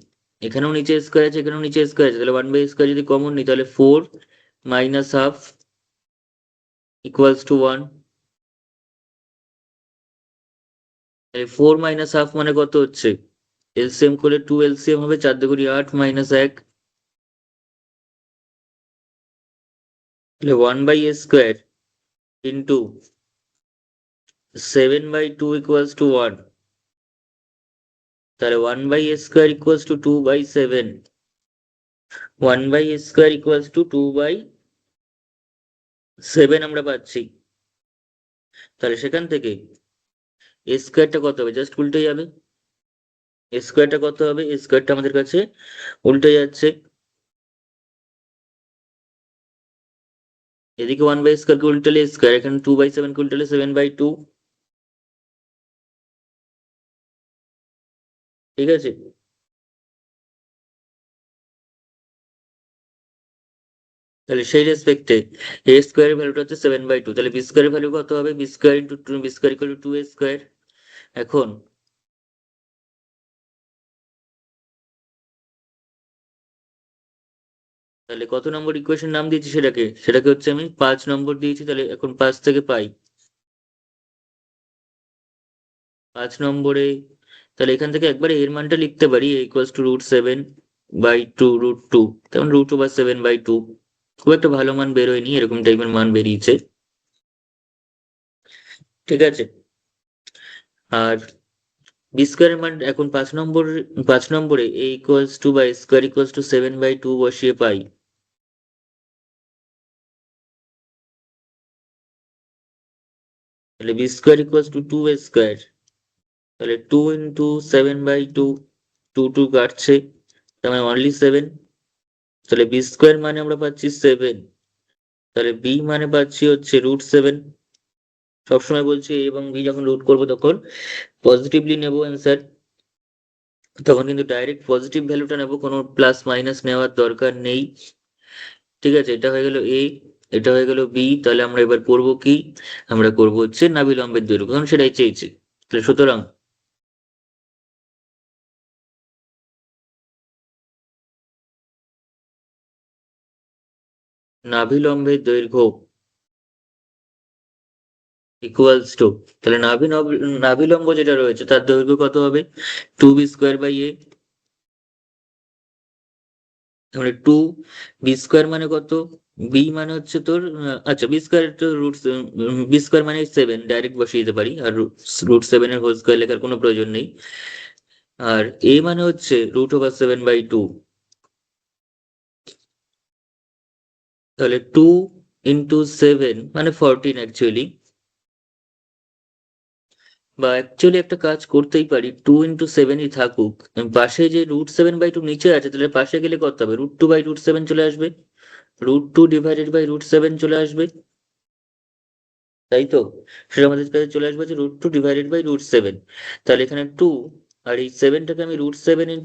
এখানেও নিচে স্কোয়ার আছে, এখানেও নিচে স্কোয়ার আছে, তাহলে 1/a² যদি কমন নিই, তাহলে 4 - ½ = 1। তাহলে 4 - ½ মানে কত হচ্ছে? এলসিএম করলে 2 এলসিএম হবে, 4 দুগুণে 8 - 1। তাহলে 1/a² ইন্টু 7/2 = 1। তাহলে 1/a² = 2/7। 1/a² = 2/7 আমরা পাচ্ছি। তাহলে সেখান থেকে a² কত হবে? জাস্ট উল্টে যাবে। a² কত হবে? a² আমাদের কাছে উল্টে যাচ্ছে। এদিকে 1/a² কে উল্টালে স্কোয়ার, এখানে 2/7 কে উল্টালে 7/2। ঠিক আছে, তাহলে সেই রেসপেক্টে a² এর ভ্যালুটা হচ্ছে 7/2। তাহলে b² এর ভ্যালু কত হবে? b² = 2a²। এখন তাহলে কত নম্বর ইকুয়েশন নাম দিয়েছি সেটাকে হচ্ছে আমি 5 নম্বর দিয়েছি। তাহলে এখন 5 থেকে পাই 5 নম্বরে, তাহলে এখান থেকে একবারে এর মানটা লিখতে পারি, a = √7/2 √2। তেমন √7/2 খুব একটা ভালো মান বেরোয়নি, এরকম টাইপের মান বেরিয়েছে। ঠিক আছে, আর b² এর মান এখন 5 নম্বরে a = 7/2 বসিয়ে পাই। তাহলে b² = 2a²। তাহলে 2 × 7/2, 2 2 কাটছে, তার মানে অনলি 7। তাহলে b² মানে আমরা পাচ্ছি 7। তাহলে b মানে পাচ্ছি হচ্ছে √7। সবসময় বলছি a এবং b যখন রুট করবো তখন পজিটিভলি নেব অ্যান্সার, তখন কিন্তু ডাইরেক্ট পজিটিভ ভ্যালুটা নেব, কোনো প্লাস মাইনাস নেওয়ার দরকার নেই। ঠিক আছে, এটা হয়ে গেল a, এটা হয়ে গেল b। তাহলে আমরা এবার করব কি? আমরা করব হচ্ছে নাভিলম্বের দৈর্ঘ্য, কারণ সেটাই চেয়েছে। তাহলে সুতরাং নাভিলম্বের দৈর্ঘ্য ইকুয়ালস টু, তাহলে নাভিলম্ব যেটা রয়েছে তার দৈর্ঘ্য কত হবে? 2b² by a। তাহলে 2b² মানে কত? বি মানে হচ্ছে তোর আচ্ছা, বি² তো বি² মানে 7, ডাইরেক্ট বসিয়ে দিতে পারি, আর √7 এর হোল স্কোয়ার লেখার কোনো প্রয়োজন নেই। আর এ মানে হচ্ছে √7/2। তাহলে 2 × 7 মানে 14 অ্যাকচুয়ালি, বা অ্যাকচুয়ালি একটা কাজ করতেই পারি, 2 × 7ই থাকুক, পাশে যে √7/2 নিচে আছে, তাহলে পাশে গেলে কত হবে? √2/√7 চলে আসবে, √2 / √7 চলে আসবে, তাই তো? সেটা আমাদের কাছে চলে আসবে যে √2 / √7। তাহলে এখানে 2, আর এই 7টাকে আমি √7 ×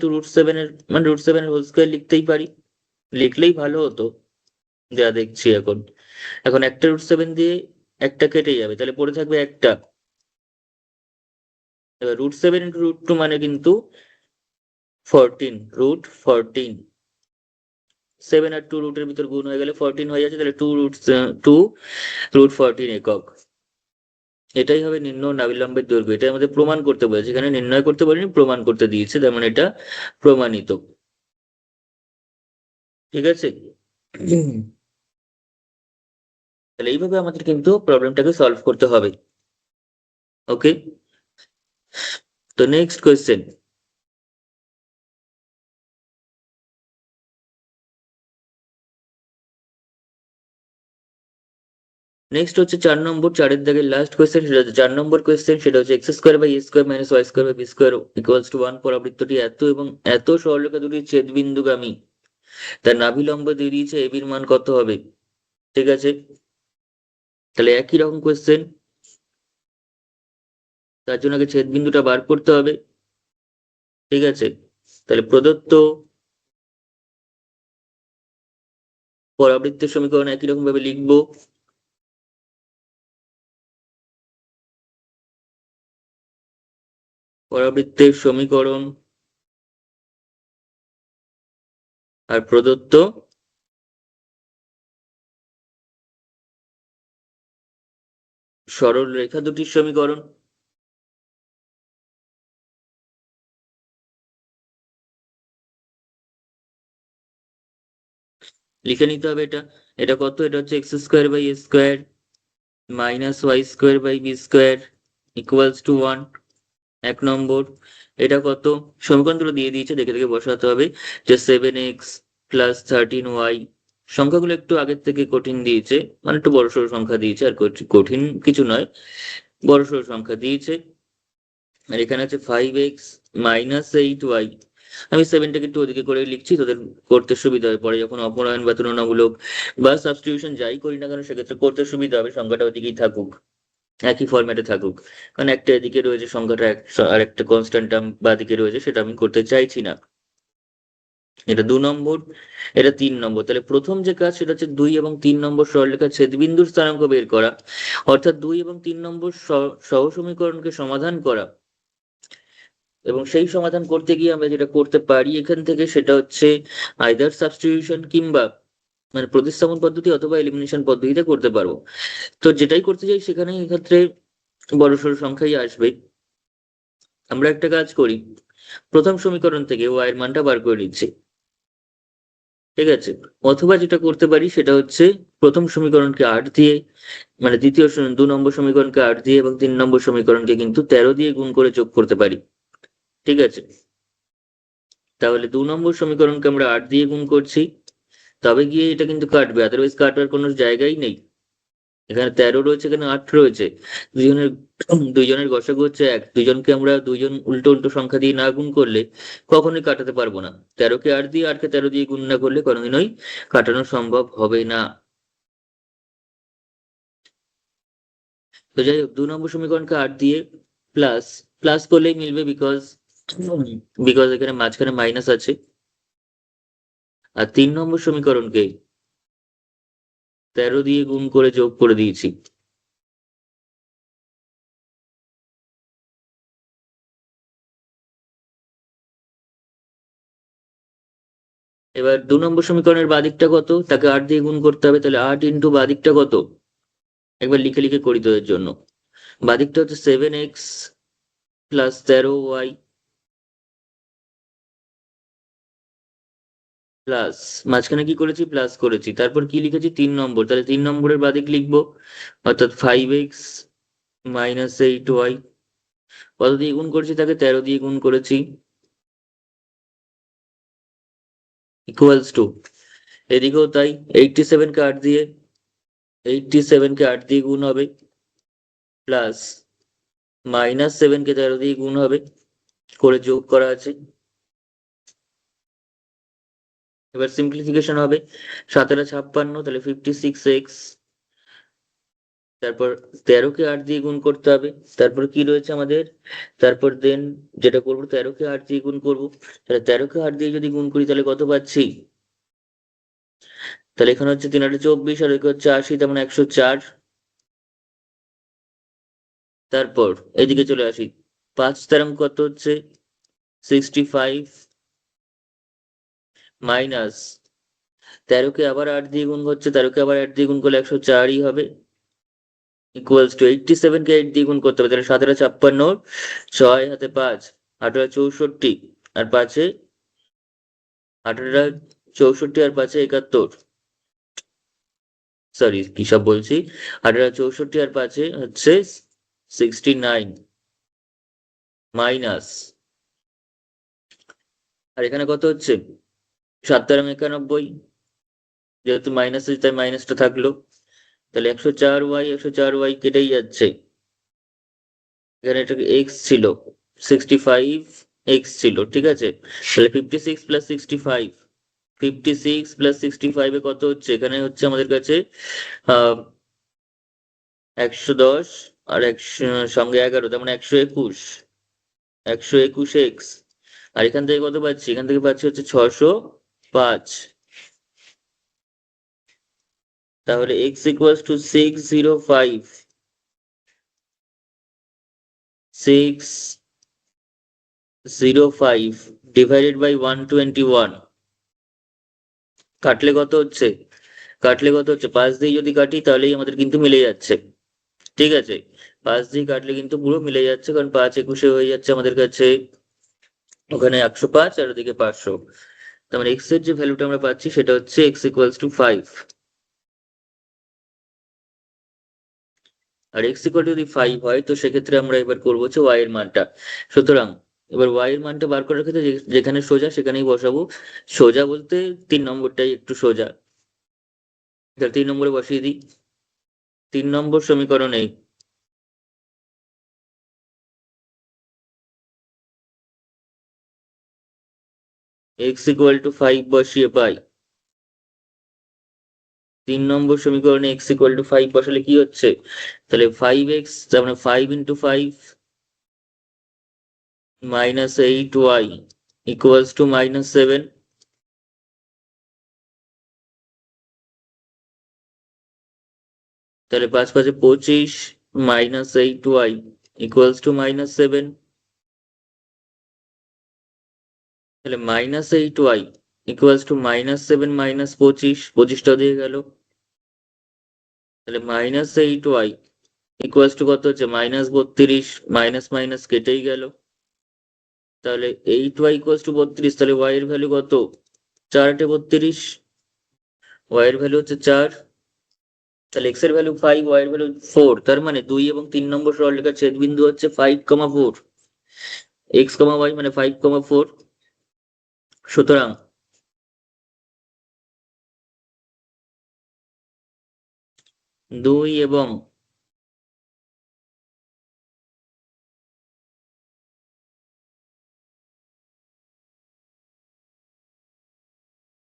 √7 এর হোল স্কোয়ার লিখতেই পারি, লিখলেই ভালো হতো, যা দেখছি এখন। এখন একটা √7 দিয়ে একটা কেটে যাবে, তাহলে পড়ে থাকবে একটা। এবার √7 × √2 মানে কিন্তু 14, √14। 7 আর 2 রুটের ভিতর গুণ হয়ে গেলে 14 হয়ে যাচ্ছে, তাহলে 2 √14 একক। এটাই হবে নির্ণয় নাভিলম্বের দৈর্ঘ্য। এটাই আমাদের প্রমাণ করতে বলেছে, এখানে নির্ণয় করতে বলেনি, প্রমাণ করতে দিয়েছে, তার মানে এটা প্রমাণিত। ঠিক আছে। তাহলে এইভাবে আমাদের কিন্তু প্রবলেমটাকে সলভ করতে হবে। ওকে, তো নেক্সট কোয়েশ্চেন। নেক্সট হচ্ছে 4 নম্বর, 4-এর দাগের লাস্ট কোয়েশ্চেন, সেটা হচ্ছে 4 নম্বর কোয়েশ্চেন, সেটা হচ্ছে x² / a² - y² / b² = 1 পরাবৃত্তটি এত এবং এত সরলরেখা দুটির ছেদবিন্দুগামী, তার নাভিলম্ব দিয়ে দিয়েছে, এবির মান কত হবে? ঠিক আছে, তাহলে একই রকম কোয়েশ্চেন, তার জন্য আগে ছেদবিন্দুটা বার করতে হবে। ঠিক আছে, তাহলে প্রদত্ত পরাবৃত্তের সমীকরণ একই রকম ভাবে লিখবো। পরাবৃত্তের সমীকরণ আর প্রদত্ত সরল রেখা দুটির সমীকরণ। লিখে নিতে হবে এটা। এটা কত? এটা হচ্ছে x² / a² - y² / b² = 1। 1 নম্বর। এটা কত? সমীকরণগুলো দিয়ে দিয়েছে, দেখে দেখে বসাতে হবে, যে 7x + 13y। সংখ্যাগুলো একটু আগের থেকে কঠিন দিয়েছে, মানে একটু বড়সড় সংখ্যা দিয়েছে, আর কঠিন কিছু নয়, বড়সড় সংখ্যা দিয়েছে। আর এখানে আছে 5x - 8y। আমি 7টাকে একটু ওদিকে করে লিখছি, তোদের করতে সুবিধা হবে, পরে যখন অপনয়ন বা তুলনামূলক বা সাবস্টিটিউশন যাই করি না কেন, সেক্ষেত্রে করতে সুবিধা হবে, সংখ্যাটা ওদিকেই থাকুক, একই ফরম্যাটে থাকুক। কারণ একটা এদিকে রয়েছে সংখ্যাটা, আর একটা কনস্ট্যান্ট টার্ম বাদিকে রয়েছে, সেটা আমি করতে চাইছি না। এটা 2 নম্বর। এটা 3 নম্বর। তাহলে প্রথম যে কাজ, সেটা হচ্ছে 2 এবং 3 নম্বর সরলরেখার ছেদবিন্দুর স্থানাঙ্ক বের করা, অর্থাৎ 2 এবং 3 নম্বর সহ সমীকরণকে সমাধান করা। এবং সেই সমাধান করতে গিয়ে আমরা যেটা করতে পারি এখান থেকে, সেটা হচ্ছে আইদার সাবস্টিটিউশন, কিংবা মানে প্রতিস্থাপন পদ্ধতি, অথবা এলিমিনেশন পদ্ধতিতে করতে পারবো। তো যেটাই করতে চাই সেখানে এক্ষেত্রে বড়সড় সংখ্যাই আসবে। আমরা একটা কাজ করি, প্রথম সমীকরণ থেকে y এর মানটা বার করে নিচ্ছি। ঠিক আছে, অথবা যেটা করতে পারি সেটা হচ্ছে প্রথম সমীকরণকে 8 দিয়ে, মানে 2 নম্বর সমীকরণকে 8 দিয়ে, এবং 3 নম্বর সমীকরণকে কিন্তু 13 দিয়ে গুণ করে যোগ করতে পারি। ঠিক আছে, তাহলে 2 নম্বর সমীকরণকে আমরা 8 দিয়ে গুণ করছি, তবে গিয়ে এটা কিন্তু কাটবে, আদারওয়াইজ কাটার কোনো জায়গাই নেই। এখানে 13 রয়েছে, এখানে 8 রয়েছে, দুজনের দুইজনের গসাগু হচ্ছে 1, দুজনকে আমরা দুইজন উল্টো উল্টো সংখ্যা দিয়ে না গুণ করলে কখনোই কাটাতে পারবো না। 13কে 8 দিয়ে, 8কে 13 দিয়ে গুণ না করলে কোনোদিনই কাটানো সম্ভব হবে না। তো যাই হোক, 2 নম্বর সমীকরণকে 8 দিয়ে প্লাস, প্লাস করলেই মিলবে, বিকজ বিকজ এখানে মাঝখানে মাইনাস আছে। আর 3 নম্বর সমীকরণকে 13 দিয়ে গুণ করে যোগ করে দিয়েছি। এবার 2 নম্বর সমীকরণের বাদিকটা কত, তাকে 8 দিয়ে গুণ করতে হবে, তাহলে 8 ইন্টু বাদিকটা কত, একবার লিখে লিখে করি তোদের জন্য। বাদিকটা হচ্ছে 7x প্লাস 13y প্লাস, মাঝখানে কি করেছি, প্লাস করেছি, তারপর কি লিখেছি 3 নম্বর, তাহলে 3 নম্বরের বাদিক লিখবো, অর্থাৎ 5x মাইনাস 8y, কত দিয়ে গুণ করেছি, তাকে 13 দিয়ে গুণ করেছি, ইকুয়ালস টু, এদিকেও তাই, 87 কে 8 দিয়ে, 87 কে 8 দিয়ে গুণ হবে, প্লাস -7 কে 13 দিয়ে গুণ হবে, করে যোগ করা আছে। এবার সিম্পলিফিকেশন হবে, 7 56, তাহলে 56x, তারপর 13 কে 8 দিয়ে গুণ করতে হবে, তারপর কি রয়েছে আমাদের, তারপর দেন যেটা করবো 13 কে 8 দিয়ে গুণ করবো, তাহলে 13 কে 8 দিয়ে যদি গুণ করি তাহলে কত পাচ্ছি, তাহলে এখানে হচ্ছে 3 8 24 আর এখানে হচ্ছে 80, তার মানে 104। তারপর এদিকে চলে আসি, 5 কত হচ্ছে 65 মাইনাস 13 কে আবার 8 দিয়ে গুণ হচ্ছে, 13 কে আবার 8 দিয়ে গুণ করলে 104ই হবে, ইকুয়ালস টু 87 কে 8 দিয়ে গুণ করতে হবে, তাহলে 7 56, 6 হাতে 5, 18 64, আর 5-এ 18 64 আর 5-এ 71, সরি কি সব বলছি, 18 64 আর 5-এ হচ্ছে 69 মাইনাস, আর এখানে কত হচ্ছে 7 91, যেহেতু মাইনাস আছে তাই মাইনাসটা থাকলো, তাহলে 104y কেটেই যাচ্ছে, এখানে একটা এক্স ছিল, 65 এক্স ছিল, ঠিক আছে, তাহলে 56 + 65, 56 + 65 এ কত হচ্ছে, এখানে হচ্ছে আমাদের কাছে 110, আর 100 সঙ্গে 11, তার মানে 121, 121 এক্স, আর এখান থেকে কত পাচ্ছি, এখান থেকে পাচ্ছি হচ্ছে 605, তাহলে X equals to 605, 605 divided by 121, কাটলে কত হচ্ছে, 5 দিয়ে যদি কাটি তাহলেই আমাদের কিন্তু মিলে যাচ্ছে, ঠিক আছে, 5 দিয়ে কাটলে কিন্তু পুরো মিলে যাচ্ছে, কারণ 5 21 হয়ে যাচ্ছে আমাদের কাছে, ওখানে 105 আর ওদিকে 500, তার মানে এক্স এর যে ভ্যালুটা আমরা পাচ্ছি সেটা হচ্ছে এক্স ইকুয়ালস টু 5, আর এক্স ইকুয়াল টু যদি 5 হয় তো সেক্ষেত্রে আমরা এবার করবো হচ্ছে ওয়াই এর মানটা, সুতরাং এবার ওয়াই এর মানটা বার করার ক্ষেত্রে যেখানে সোজা সেখানেই বসাবো, সোজা বলতে 3 নম্বরটাই একটু সোজা, তাহলে 3 নম্বরে বসিয়ে দিই, 3 নম্বর সমীকরণে এক্স ইকুয়াল টু 5 বসিয়ে পাই, 3 নম্বর সমীকরণে এক্স ইকুয়াল টু 5 বসালে কি হচ্ছে, তাহলে 5x, তার মানে 5 × 5 -8y ইকুয়ালস টু -7, তাহলে 5 5 25, -8y ইকুয়ালস টু -7, তাহলে -8y ইকুয়ালস টু -7 -25, 25টা দিয়ে গেল, তাহলে -8y ইকুয়ালস টু কত হচ্ছে -32, মাইনাস মাইনাস কেটেই গেল, তাহলে 8y ইকুয়ালস টু 32, তাহলে y এর ভ্যালু কত, 4 8 32, y এর ভ্যালু হচ্ছে 4, তাহলে x এর ভ্যালু 5, y এর ভ্যালু 4, তার মানে 2 এবং 3 নম্বর সরলরেখার ছেদবিন্দু হচ্ছে 5, 4, x, y মানে 5, 4, সুতরাং 2 এবং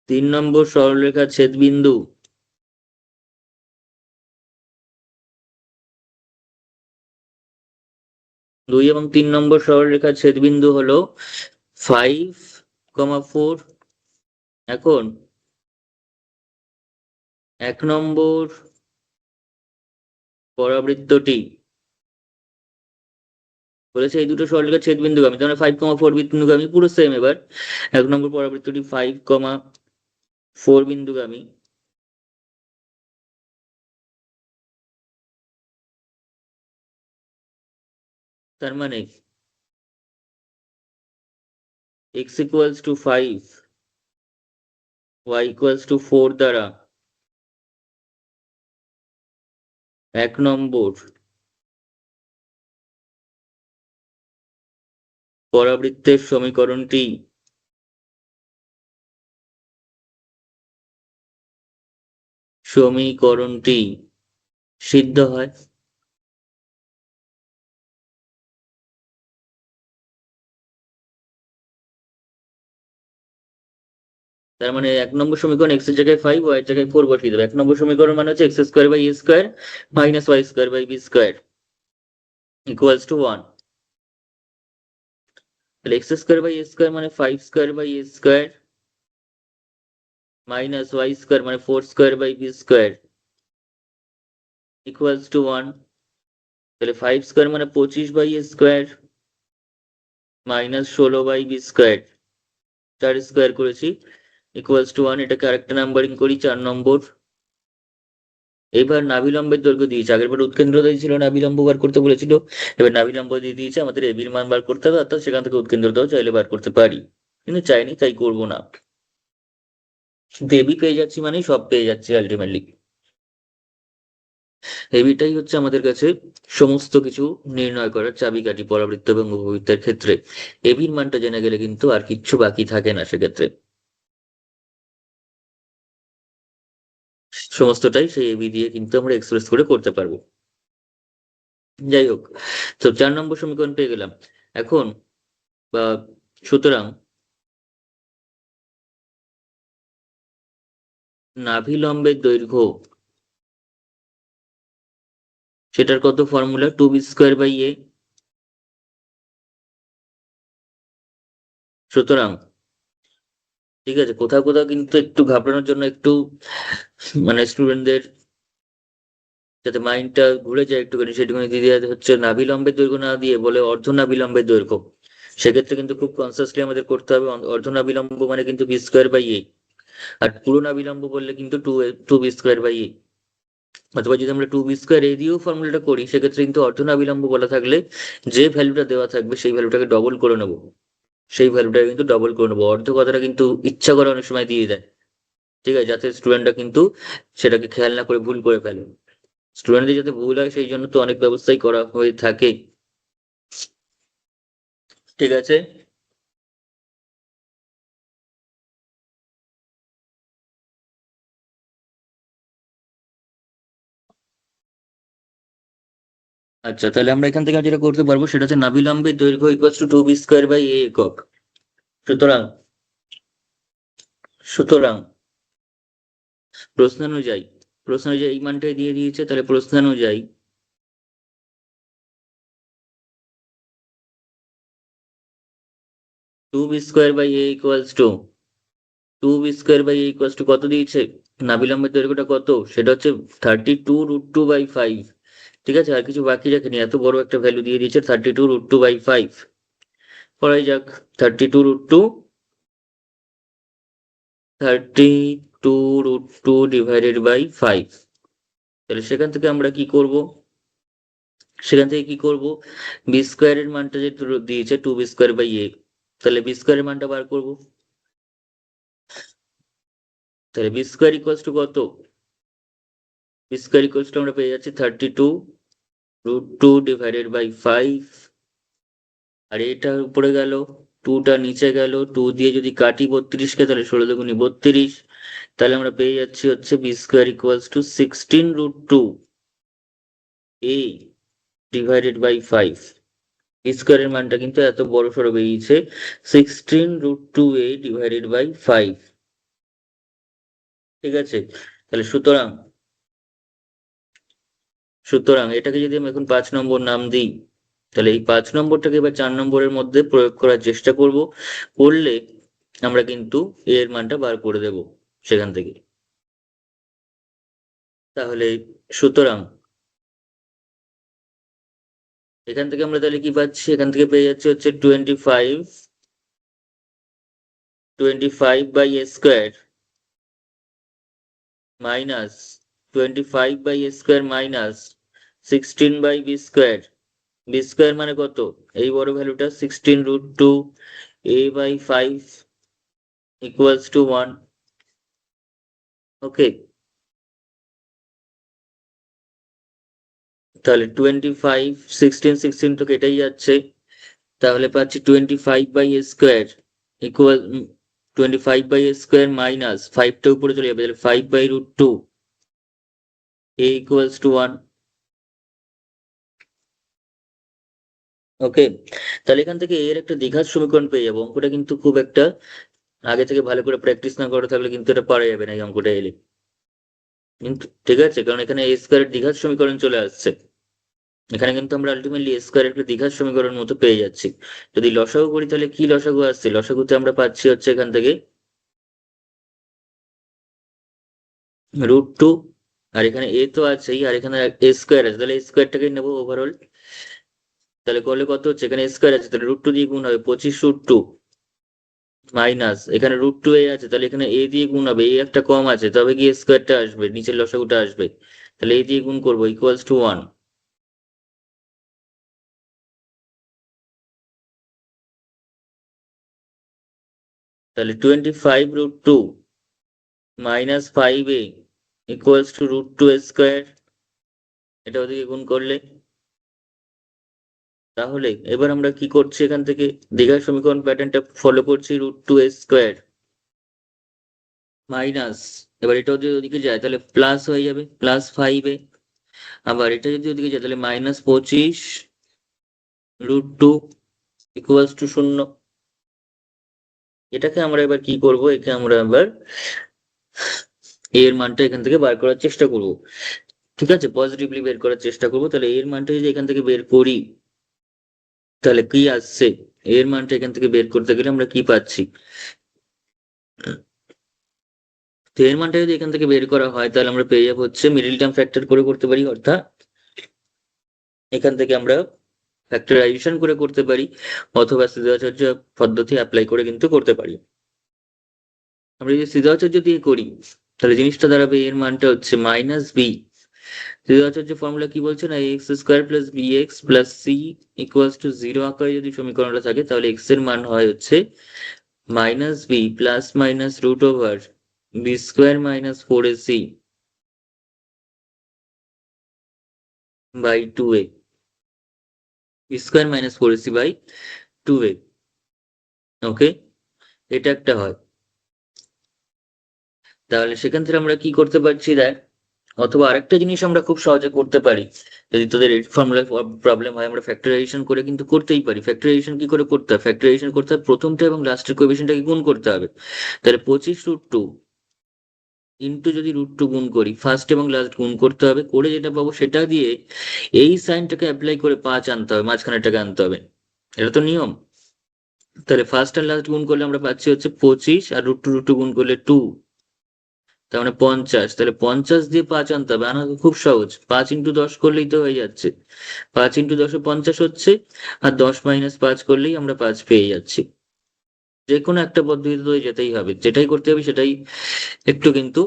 3 নম্বর সরলরেখার ছেদবিন্দু দুই এবং 3 নম্বর সরলরেখার ছেদবিন্দু হলো 5, 4, এখন 1 নম্বর পরাবৃত্তটি বলেছে এই দুটো সরলরেখার ছেদবিন্দুগামী, তার মানে 5, 4 বিন্দুগামী পুরো সেম, এবার 1 নম্বর পরাবৃত্তটি 5, 4 বিন্দুগামী, তার মানে x equals to 5, y equals to 4 দ্বারা 1 নম্বর পরাবৃত্তের সমীকরণটি সিদ্ধ হয়। তার মানে 1 নম্বর সমীকরণ x এর জায়গায় 5, y এর জায়গায় 4 বসিয়ে দেবো। 1 নম্বর সমীকরণ মানে হচ্ছে x square by a square minus y square by b square equals to 1। তাহলে x square by a square মানে 5 square by a square minus y square মানে 4 square by b square equals to 1। তাহলে 5 square মানে 25 by a square minus 16 by b square, 4 square করেছি equals to 1। এটাকে আরেকটা numbering করি, 4 নম্বর। এবার নাভিলম্বের দৈর্ঘ্য দিয়েছে, আগের বার উৎকেন্দ্রতা ছিল, নাভিলম্ব বার করতে বলেছিল। এবার নাভিলম্ব দিয়ে দিয়েছে, আমাদের এবির মান বার করতে হবে, অর্থাৎ সেখান থেকে উৎকেন্দ্রতাও চাইলে বার করতে পারি, কিন্তু চাইনি তাই করবো না। কিন্তু এবি পেয়ে যাচ্ছি মানে সব পেয়ে যাচ্ছি আলটিমেটলি। এবিটাই হচ্ছে আমাদের কাছে সমস্ত কিছু নির্ণয় করার চাবিকাঠি পরাবৃত্ত এবং উপবৃত্তের ক্ষেত্রে। এবির মানটা জেনে গেলে কিন্তু আর কিচ্ছু বাকি থাকে না, সেক্ষেত্রে সমস্তটাই সেই এবি দিয়ে কিন্তু আমরা এক্সপ্রেস করে করতে পারবো। যাই হোক, তো 4 নম্বর সমীকরণ পেয়ে গেলাম। এখন বা সুতরাং নাভিলম্বের দৈর্ঘ্য, সেটার কত formula, 2b square by a। সুতরাং ঠিক আছে, কোথাও কোথাও কিন্তু একটু ঘাবড়ানোর জন্য একটু মানে স্টুডেন্টদের যাতে মাইন্ডটা ঘুরে যায় একটুখানি, সেটুকুনি দিয়ে দেওয়া হচ্ছে নাভিলম্বের দৈর্ঘ্য না দিয়ে বলে অর্ধনাভিলম্বের দৈর্ঘ্য। সেক্ষেত্রে কিন্তু খুব কনসিয়াসলি আমাদের করতে হবে, অর্ধনাভিলম্ব মানে কিন্তু বি স্কোয়ার বাই এ, আর পুরো নাভিলম্ব বললে কিন্তু টু বি স্কোয়ার বাই এ। অথবা যদি আমরা টু বি স্কোয়ার এ দিয়েও ফর্মুলাটা করি, সেক্ষেত্রে কিন্তু অর্ধনাভিলম্ব বলা থাকলে যে ভ্যালুটা দেওয়া থাকবে সেই ভ্যালুটাকে ডবল করে নেবো, সেই ভ্যালুটাকে কিন্তু ডবল করে নেবো। অর্ধ কথাটা কিন্তু ইচ্ছা করে অনেক সময় দিয়ে দেয়, ঠিক আছে, যাতে স্টুডেন্টরা কিন্তু সেটাকে খেয়াল না করে ভুল করে ফেলে। স্টুডেন্টদের যাতে ভুল হয় সেই জন্য তো অনেক ব্যবস্থাই করা হয়ে থাকে, ঠিক আছে। আচ্ছা, তাহলে আমরা এখান থেকে যেটা করতে পারবো সেটা হচ্ছে নাভিলম্বের দৈর্ঘ্য equals to 2b square by a একক। সুতরাং সুতরাং প্রশ্নানুযায়ী এই মানটাই দিয়ে দিয়েছে, তাহলে প্রশ্নানুযায়ী 2b square by a equals to 2b square by a equals to কত দিয়েছে, নাভিলম্বের দৈর্ঘ্যটা কত, সেটা হচ্ছে 32√2/5। ঠিক আছে, আর কিছু বাকি রাখেনি, এত বড় একটা ভ্যালু দিয়ে দিয়েছে 32√2/5। করাই যাক, 32√2 ডিভাইডেড বাই 5। তাহলে সেখান থেকে আমরা কি করব, বি স্কোয়ারের মানটা যে দিয়েছে 2b স্কোয়ার বাই a, তাহলে বি স্কোয়ারের মানটা বার করব। তাহলে বি স্কোয়ার ইকুয়ালস টু কত, বি স্কোয়ার ইকুয়ালস টু আমরা পেয়ে যাচ্ছি 32√2 ডিভাইডেড বাই 5। আর এটা উপরে গেল, 2টা নিচে গেল, 2 দিয়ে যদি কাটি 32কে, তাহলে 16 দুগুণি 32। তাহলে আমরা পেয়ে যাচ্ছি হচ্ছে b square equals to 16√2 a divided by 5। স্কোয়ারের মানটা কিন্তু এত বড় সড়ো বেরিয়েছে, 16√2a ডিভাইডেড বাই 5। ঠিক আছে, তাহলে সুতরাং এটাকে যদি আমি এখন 5 নম্বর নাম দিই, তাহলে এই 5 নম্বরটাকে এবার 4 নম্বরের মধ্যে প্রয়োগ করার চেষ্টা করব, করলে আমরা কিন্তু এর মানটা বার করে দেব সেখান থেকে। তাহলে সুতরাং এখান থেকে আমরা তাহলে কি পাচ্ছি, এখান থেকে পেয়ে যাচ্ছি হচ্ছে 25 by a square minus 25/a² minus 16/b²। বি² মানে কত? এই বড় ভ্যালুটা 16√2 a/5 ইকুয়ালস টু 1। ওকে, তাহলে 25, 16 তো কেটেই যাচ্ছে, তাহলে পাচ্ছি 25/a² ইকুয়াল 25/a² মাইনাস 5টা উপরে চলে যাবে, তাহলে 5/√2 a ইকুয়ালস টু 1। ওকে, তাহলে এখান থেকে এর একটা দ্বিঘাত সমীকরণ পেয়ে যাবো। অঙ্কটা কিন্তু খুব একটা আগে থেকে ভালো করে প্র্যাকটিস না করে থাকলে কিন্তু এটা পারা যাবে না এই অঙ্কটা এলে। কিন্তু ঠিক আছে, কারণ এখানে a² দ্বিঘাত সমীকরণ চলে আসছে। এখানে কিন্তু আমরা আলটিমেটলি a² একটা দ্বিঘাত সমীকরণ মতো পেয়ে যাচ্ছি। যদি লসাগু করি তাহলে কি লসাগু আসছে? লসাগুতে আমরা পাচ্ছি হচ্ছে এখান থেকে √2, আর এখানে a তো আছেই, আর এখানে a² আছে, তাহলে a²টাকে নেবো ওভারঅল। তাহলে করলে কত হচ্ছে? এখানে a² আছে, তাহলে √2 দিয়ে গুণ হবে 25√2 মাইনাস এখানে √2a আছে, তাহলে এখানে a দিয়ে গুণ হবে, a একটা কম আছে, তবে কি a²টা আসবে, নিচের লসাগুটা আসবে। তাহলে a দিয়ে গুণ করবো ইকুয়ালস টু 1। তাহলে 25√2 minus 5a equals to √2a²। এটা ওদিকে গুণ করলে, তাহলে এবার আমরা কি করছি, এখান থেকে দ্বিঘাত সমীকরণ প্যাটার্নটা ফলো করছি, √2a² মাইনাস, এবার এটা যদি ওদিকে যায় তাহলে প্লাস হয়ে যাবে, প্লাস 5a। আবার এটা যদি ওদিকে যায় তাহলে -25√2 ইকুয়ালস টু 0। এটাকে আমরা এবার কি করব, একে আমরা এবার এর মানটা এখান থেকে বার করার চেষ্টা করব। ঠিক আছে, পজিটিভলি বের করার চেষ্টা করব। তাহলে এর মানটা যদি এখান থেকে বের করি তাহলে কি আসছে? এর মানটা এখান থেকে বের করতে গেলে আমরা কি পাচ্ছি? তো এর মানটা যদি এখান থেকে বের করা হয় তাহলে আমরা পেয়ে যাবো হচ্ছে মিডল টার্ম ফ্যাক্টর করে করতে পারি, অর্থাৎ এখান থেকে আমরা ফ্যাক্টরাইজেশন করে করতে পারি, অথবা সিদ্ধাচার্য পদ্ধতি অ্যাপ্লাই করে কিন্তু করতে পারি। আমরা যদি সিদ্ধাচার্য দিয়ে করি তাহলে জিনিসটা দাঁড়াবে, এর মানটা হচ্ছে -b। সিদ্ধাচার্য ফর্মুলা কি বলছে না, x² plus bx plus c equals to 0 আকারে যদি সমীকরণটা থাকে তাহলে x এর মান হয় হচ্ছে -b plus minus √b² minus 4ac by 2a, b² minus 4ac by 2a। Okay, এটা একটা হয়। তাহলে সেখান থেকে আমরা কি করতে পারছি দেখ, অথবা আরেকটা জিনিস আমরা খুব সহজে করতে পারি, যদি তোদের এই ফর্মুলায় প্রবলেম হয় আমরা ফ্যাক্টরাইজেশন করে কিন্তু করতেই পারি। ফ্যাক্টরাইজেশন কি করে করতে হয়? ফ্যাক্টরাইজেশন করতে হয় প্রথমটা এবং লাস্টের কোএফিসিয়েন্টটাকে গুণ করতে হবে। তাহলে 25√2 ইন্টু যদি √2 গুণ করি, ফার্স্ট এবং লাস্ট গুণ করতে হবে, করে যেটা পাবো সেটা দিয়ে এই সাইনটাকে অ্যাপ্লাই করে 5 আনতে হবে, মাঝখানেরটাকে আনতে হবে। এটা তো নিয়ম। তাহলে ফার্স্ট আর লাস্ট গুণ করলে আমরা পাচ্ছি হচ্ছে 25, আর √2 গুণ করলে 2, তার মানে 50। তাহলে 50 দিয়ে 5 আনতে হবে, আনা তো খুব সহজ, 5 ইন্টু 10 করলেই তো হয়ে যাচ্ছে। 5 ইন্টু 10 50 হচ্ছে, আর 10 মাইনাস 5 করলেই আমরা 5 পেয়ে যাচ্ছি। যে কোনো একটা পদ্ধতিতে তো যেতেই হবে, যেটাই করতে হবে সেটাই একটু কিন্তু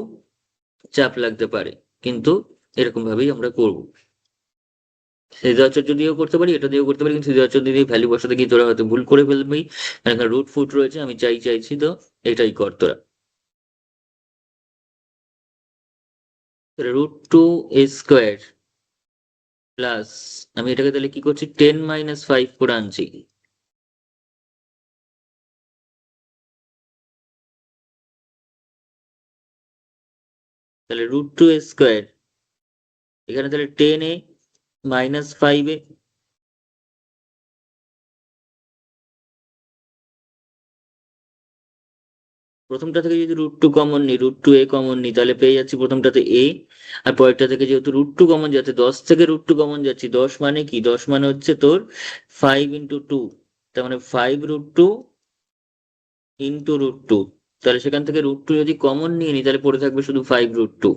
চাপ লাগতে পারে, কিন্তু এরকম ভাবেই আমরা করবো। সিদ্ধাচার্য দিয়েও করতে পারি, এটা দিয়েও করতে পারি, কিন্তু সিদ্ধাচার্য দিয়ে ভ্যালু বসাতে গিয়ে তোরা হয়তো ভুল করে ফেলবি, কারণ এখানে রুট ফুট রয়েছে, আমি চাইছি তো এটাই কর তোরা। √2a² প্লাস, আমি এটাকে তাহলে কি করছি, 10 - 5 করে আনছি। তাহলে √2a², এখানে তাহলে 10a মাইনাস 5a, প্রথমটা থেকে যদি √2 কমন নিই, √2a কমন নিই, তাহলে পেয়ে যাচ্ছি প্রথমটাতে a, আর পরেরটা থেকে যেহেতু √2 কমন যাচ্ছে, 10 থেকে √2 কমন যাচ্ছি, 10 মানে কি, 10 মানে হচ্ছে তোর 5 × 2, তার মানে 5√2 × √2। তাহলে সেখান থেকে √2 যদি কমন নিয়ে নিই তাহলে পড়ে থাকবে শুধু 5√2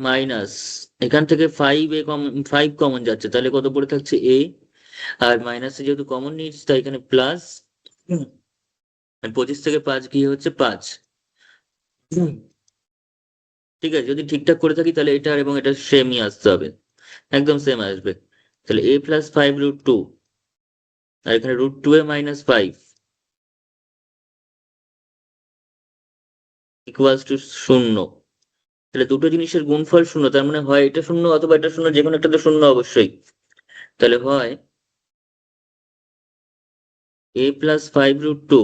মাইনাস, এখান থেকে 5 কমন যাচ্ছে, তাহলে কত পড়ে থাকছে a, আর মাইনাসে যেহেতু কমন নিয়েছি তাই এখানে প্লাস, 25 থেকে 5 গিয়ে হচ্ছে 5, ঠিক আছে, যদি ঠিকঠাক করে থাকি তাহলে এটা এবং এটা সেমই আসতে হবে, একদম সেম আসবে। তাহলে a+5√2, আর এখানে √2a-5 ইকুয়ালস টু 0। তাহলে দুটো জিনিসের গুণফল 0, তার মানে হয় এটা 0 অথবা এটা 0, যে কোনো একটা তো 0 অবশ্যই। তাহলে হয় a+5√2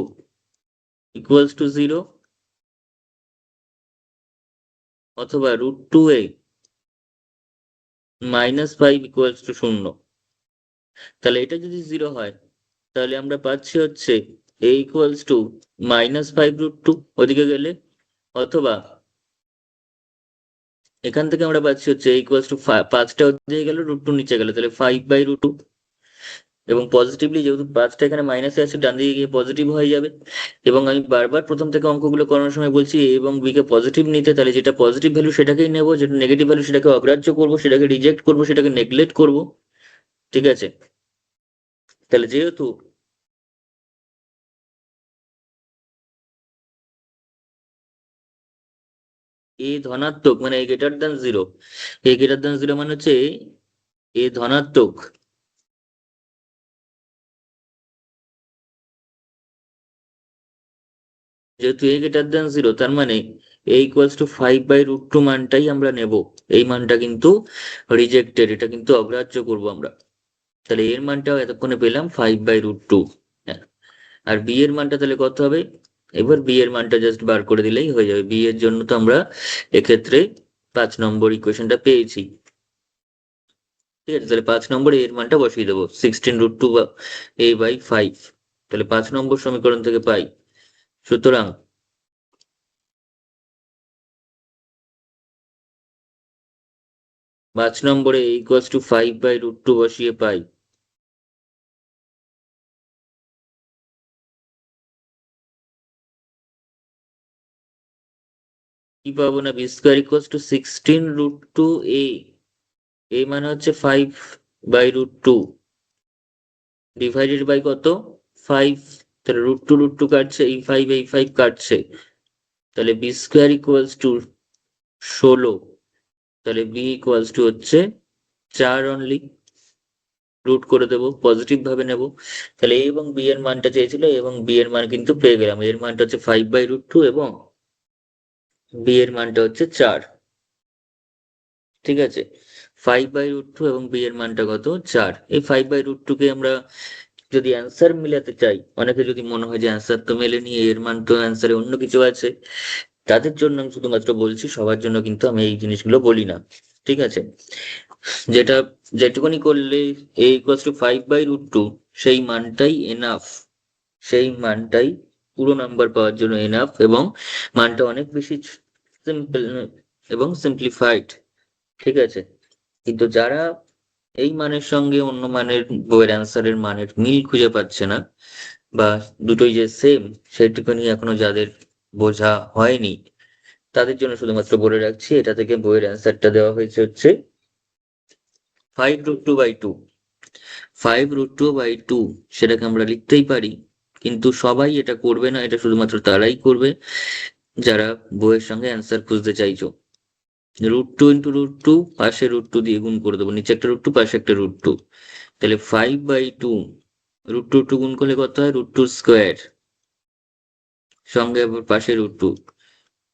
ইকুয়ালস টু 0, অথবা √2a-5 ইকুয়ালস টু 0। তাহলে এটা যদি 0 হয় তাহলে আমরা পাচ্ছি হচ্ছে a ইকুয়ালস টু -5√2 ওদিকে গেলে, অথবা এখান থেকে আমরা পাচ্ছি হচ্ছে a ইকুয়ালস টু 5টা ওদিকে গেল, √2 নিচে গেল, তাহলে 5/√2। এবং পজিটিভলি যেহেতু 5টা এখানে মাইনাসে আছে, ডান দিকে গিয়ে পজিটিভ হয়ে যাবে। এবং আমি বারবার প্রথম থেকে অঙ্কগুলো করানোর সময় বলছি a এবং b কে পজিটিভ নিতে, তাহলে যেটা পজিটিভ ভ্যালু সেটাকেই নেবো, যেটা নেগেটিভ ভ্যালু সেটাকে অগ্রাহ্য করবো, সেটাকে রিজেক্ট করবো, সেটাকে নেগলেক্ট করবো। ঠিক আছে, তাহলে যেহেতু এ ধনাত্মক মানে এ গ্রেটার দ্যান 0, এ গ্রেটার দ্যান 0 মানে হচ্ছে এ ধনাত্মক, যেহেতু এ গ্রেটার দ্যান 0 তার মানে এ ইকুয়ালস টু 5/√2 মানটাই আমরা নেব। এই মানটা কিন্তু রিজেক্টেড, এটা কিন্তু অগ্রাহ্য করব আমরা। তাহলে এর মানটাও এতক্ষণে পেলাম 5/√2। হ্যাঁ, আর বি এর মানটা তাহলে কত হবে? এবার বি এর মানটা জাস্ট বার করে দিলেই হয়ে যাবে। বি এর জন্য তো আমরা এক্ষেত্রে 5 নম্বর ইকুয়েশনটা পেয়েছি। ঠিক আছে, তাহলে 5 নম্বরে এর মানটা বসিয়ে দেবো, 16√2 a/5। তাহলে 5 নম্বর সমীকরণ থেকে পাই, সুতরাং 5 নম্বরে a ইকুয়ালস টু 5/√2 বসিয়ে পাই কি পাবো না, b² equals two 16√2a, a মানে হচ্ছে 5/√2 ডিভাইডেড বাই কত, 5। তাহলে √2 কাটছে, এই 5 কাটছে, তাহলে b² ইকুয়ালস টু 16। তাহলে b ইকুয়ালস টু হচ্ছে 4 অনলি। রুট করে দেবো, পজিটিভ ভাবে নেব। তাহলে a এবং b এর মানটা চেয়েছিল, a এবং b এর মান কিন্তু পেয়ে গেলাম। এর মানটা হচ্ছে 5/√2 এবং b এর মানটা হচ্ছে 4। ঠিক আছে, 5/√2 এবং b এর মানটা কত, 4। এই 5/√2 কে আমরা যদি অ্যান্সার মিলাতে চাই, অনেকে যদি মনে হয় যে অ্যান্সার তো মেলেনি, এর মান তো অ্যান্সারে অন্য কিছু আছে, তাদের জন্য আমি শুধুমাত্র বলছি, সবার জন্য কিন্তু আমি এই জিনিসগুলো বলি না। ঠিক আছে, যেটা যেটুকুনি করলে a ইকুয়ালস টু 5/√2, সেই মানটাই এনাফ, সেই মানটাই পুরো নাম্বার পাওয়ার জন্য এনাফ, এবং মানটা অনেক বেশি সিম্পল এবং সিম্পলিফাইড। ঠিক আছে, কিন্তু যারা এই মানের সঙ্গে অন্য মানের বইয়ের অ্যান্সারের মানের মিল খুঁজে পাচ্ছে না, বা দুটোই যে সেম সেটুকুনি এখনো যাদের বোঝা হয়নি, তাদের জন্য শুধুমাত্র বলে রাখছি, এটা থেকে বইয়ের অ্যান্সারটা দেওয়া হয়েছে হচ্ছে 5√2/2। 5√2/2 সেটাকে আমরা লিখতেই পারি, কিন্তু সবাই এটা করবে না, এটা শুধুমাত্র তারাই করবে যারা বইয়ের সঙ্গে অ্যান্সার খুঁজতে চাইছো। √2 ইন্টু √2, পাশে √2 দিয়ে গুণ করে দেবো, নিচে একটা √2 পাশে একটা √2। তাহলে 5/2 √2 গুণ করলে কত হয়, √2², সঙ্গে আবার পাশে √2,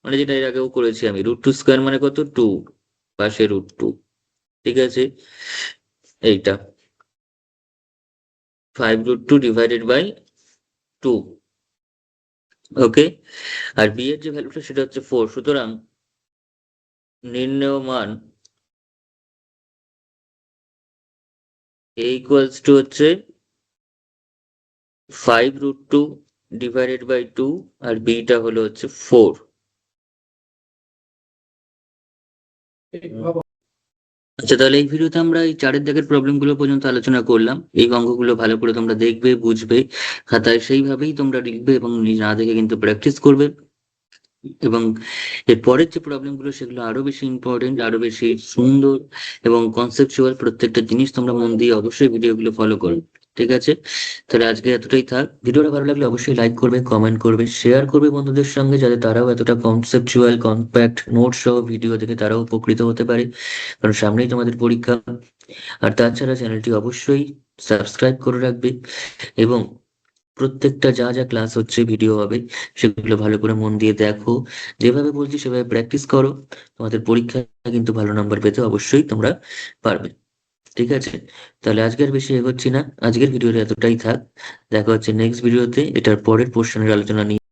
মানে যেটা এর আগেও করেছি আমি, √2² মানে কত, 2, পাশে √2। ঠিক আছে, এইটা 5√2 ডিভাইডেড বাই 2। ওকে, আর বি এর যে ভ্যালুটা সেটা হচ্ছে 4। সুতরাং নির্ণেয় মান a ইকুয়ালস টু হচ্ছে 5√2 ডিভাইডেড বাই 2, আর বিটা হলো হচ্ছে 4। আচ্ছা, তাহলে এই ভিডিওতে আমরা এই 4-এর দাগের প্রবলেম গুলো পর্যন্ত আলোচনা করলাম। এই অঙ্কগুলো ভালো করে তোমরা দেখবে, বুঝবে, খাতায় সেইভাবেই তোমরা লিখবে এবং না দেখে কিন্তু প্র্যাকটিস করবে। এবং এর পরের যে প্রবলেম গুলো সেগুলো আরো বেশি ইম্পর্টেন্ট, আরো বেশি সুন্দর এবং কনসেপচুয়াল। প্রত্যেকটা জিনিস তোমরা মন দিয়ে অবশ্যই ভিডিওগুলো ফলো করো। ঠিক আছে, তাহলে আজকে এতটাই থাক। ভিডিওটা ভালো লাগলে অবশ্যই লাইক করবে, কমেন্ট করবে, শেয়ার করবে বন্ধুদের সঙ্গে, যাতে তারাও এতটা কনসেপচুয়াল কম্প্যাক্ট নোট সহ ভিডিও দেখে তারাও উপকৃত হতে পারে, কারণ সামনেই তোমাদের পরীক্ষা। আর তাছাড়া চ্যানেলটি অবশ্যই সাবস্ক্রাইব করে রাখবে এবং প্রত্যেকটা যা যা ক্লাস হচ্ছে, ভিডিও হবে, সেগুলো ভালো করে মন দিয়ে দেখো। যেভাবে বলছি সেভাবে প্র্যাকটিস করো, তোমাদের পরীক্ষায় কিন্তু ভালো নাম্বার পেতে অবশ্যই তোমরা পারবে। ঠিক আছে, তাহলে আজকের বেশি এগোচ্ছি না, আজকের ভিডিওটা এতটাই থাক। দেখা হচ্ছে নেক্সট ভিডিওতে এটার পরের পোর্শনের আলোচনা নিয়ে।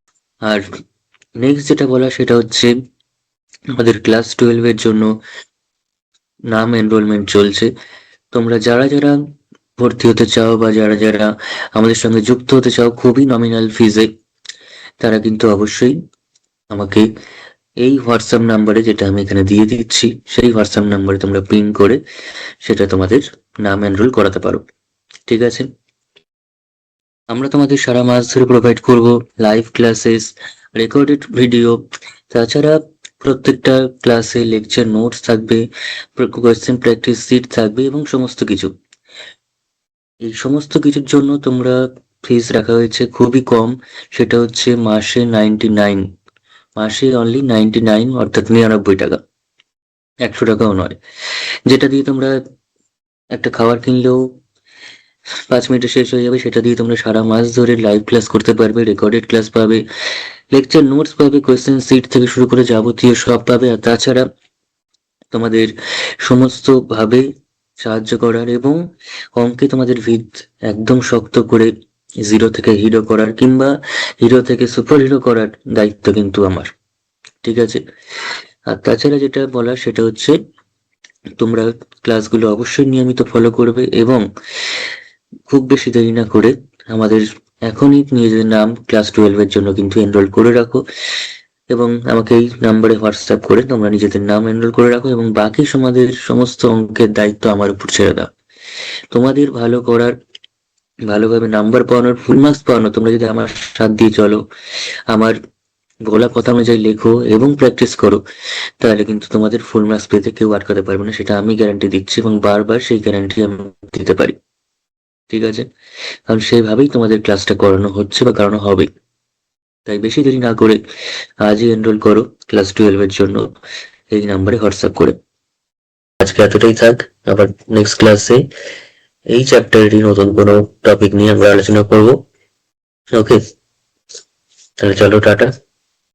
আর নেক্সট যেটা বলা সেটা হচ্ছে আমাদের ক্লাস 12 এর জন্য নাম এনরোলমেন্ট চলছে। তোমরা যারা যারা ভর্তি হতে চাও বা যারা যারা আমাদের সঙ্গে যুক্ত হতে চাও খুবই নমিনাল ফিজে, তারা কিন্তু অবশ্যই আমাকে এই হোয়াটসঅ্যাপ নাম্বারে, যেটা আমি এখানে দিয়ে দিচ্ছি, সেই হোয়াটসঅ্যাপ নাম্বারে তোমরা পিন করে সেটা তোমাদের নাম এনরোল করাতে পারো। ঠিক আছে, আমরা তোমাদের সারা মাস ধরে প্রোভাইড করব লাইভ ক্লাসেস, রেকর্ডেড ভিডিও, তাছাড়া প্রত্যেকটা ক্লাসে লেকচার নোটস থাকবে, কোয়েশ্চেন প্র্যাকটিস সিট থাকবে এবং সমস্ত কিছু। এই সমস্ত কিছুর জন্য তোমরা ফিস রাখা হয়েছে খুবই কম, সেটা হচ্ছে মাসে 99, মাসে অনলি 99, অর্থাৎ 99 টাকা, 100 টাকাও নয়, যেটা দিয়ে তোমরা একটা খাবার কিনলেও 5 মিনিটে শেষ হয়ে যাবে। সেটা দিয়ে তোমরা সারা মাস ধরে লাইভ ক্লাস করতে পারবে, রেকর্ডেড ক্লাস পাবে, লেকচার নোটস পাবে, কোয়েশ্চেন সিট থেকে শুরু করে যাবতীয় সব পাবে। আর তাছাড়া তোমাদের সমস্ত ভাবে সাহায্য করার এবং অঙ্কে তোমাদের ভিত একদম শক্ত করে জিরো থেকে হিরো করার কিংবা হিরো থেকে সুপার হিরো করার দায়িত্ব কিন্তু আমার। ঠিক আছে, আর তাছাড়া যেটা বলার সেটা হচ্ছে তোমরা ক্লাসগুলো অবশ্যই নিয়মিত ফলো করবে এবং খুব বেশি দেরি না করে আমাদের এখনই নিজেদের নাম ক্লাস 12 এর জন্য কিন্তু এনরোল করে রাখো এবং আমাকে এই নাম্বারে হোয়াটসঅ্যাপ করে তোমরা নিজেদের নাম এনরোল করে রাখো এবং বাকি তোমাদের সমস্ত অঙ্কের দায়িত্ব আমার উপর ছেড়ে দাও। তোমাদের ভালো করার, ভালোভাবে নাম্বার পাওয়ানোর, ফুল মার্কস পাওয়ানো, তোমরা যদি আমার সাথ দিয়ে চলো, আমার বলা কথা অনুযায়ী লেখো এবং প্র্যাকটিস করো, তাহলে কিন্তু তোমাদের ফুল মার্কস পেতে কেউ আটকাতে পারবে না, সেটা আমি গ্যারান্টি দিচ্ছি এবং বারবার সেই গ্যারান্টি আমি দিতে পারি। ঠিক আছে, কারণ সেইভাবেই তোমাদের ক্লাসটা করানো হচ্ছে বা করানো হবে। তাই বেশি দেরি না করে আজই এনরোল করো ক্লাস 12 এর জন্য এই নাম্বারে হোয়াটসঅ্যাপ করে। আজকে এতটাই থাক, আবার নেক্সট ক্লাসে এই চ্যাপ্টারেরই নতুন কোনো টপিক নিয়ে আমরা আলোচনা করব। ওকে, তাহলে চলো, টাটা।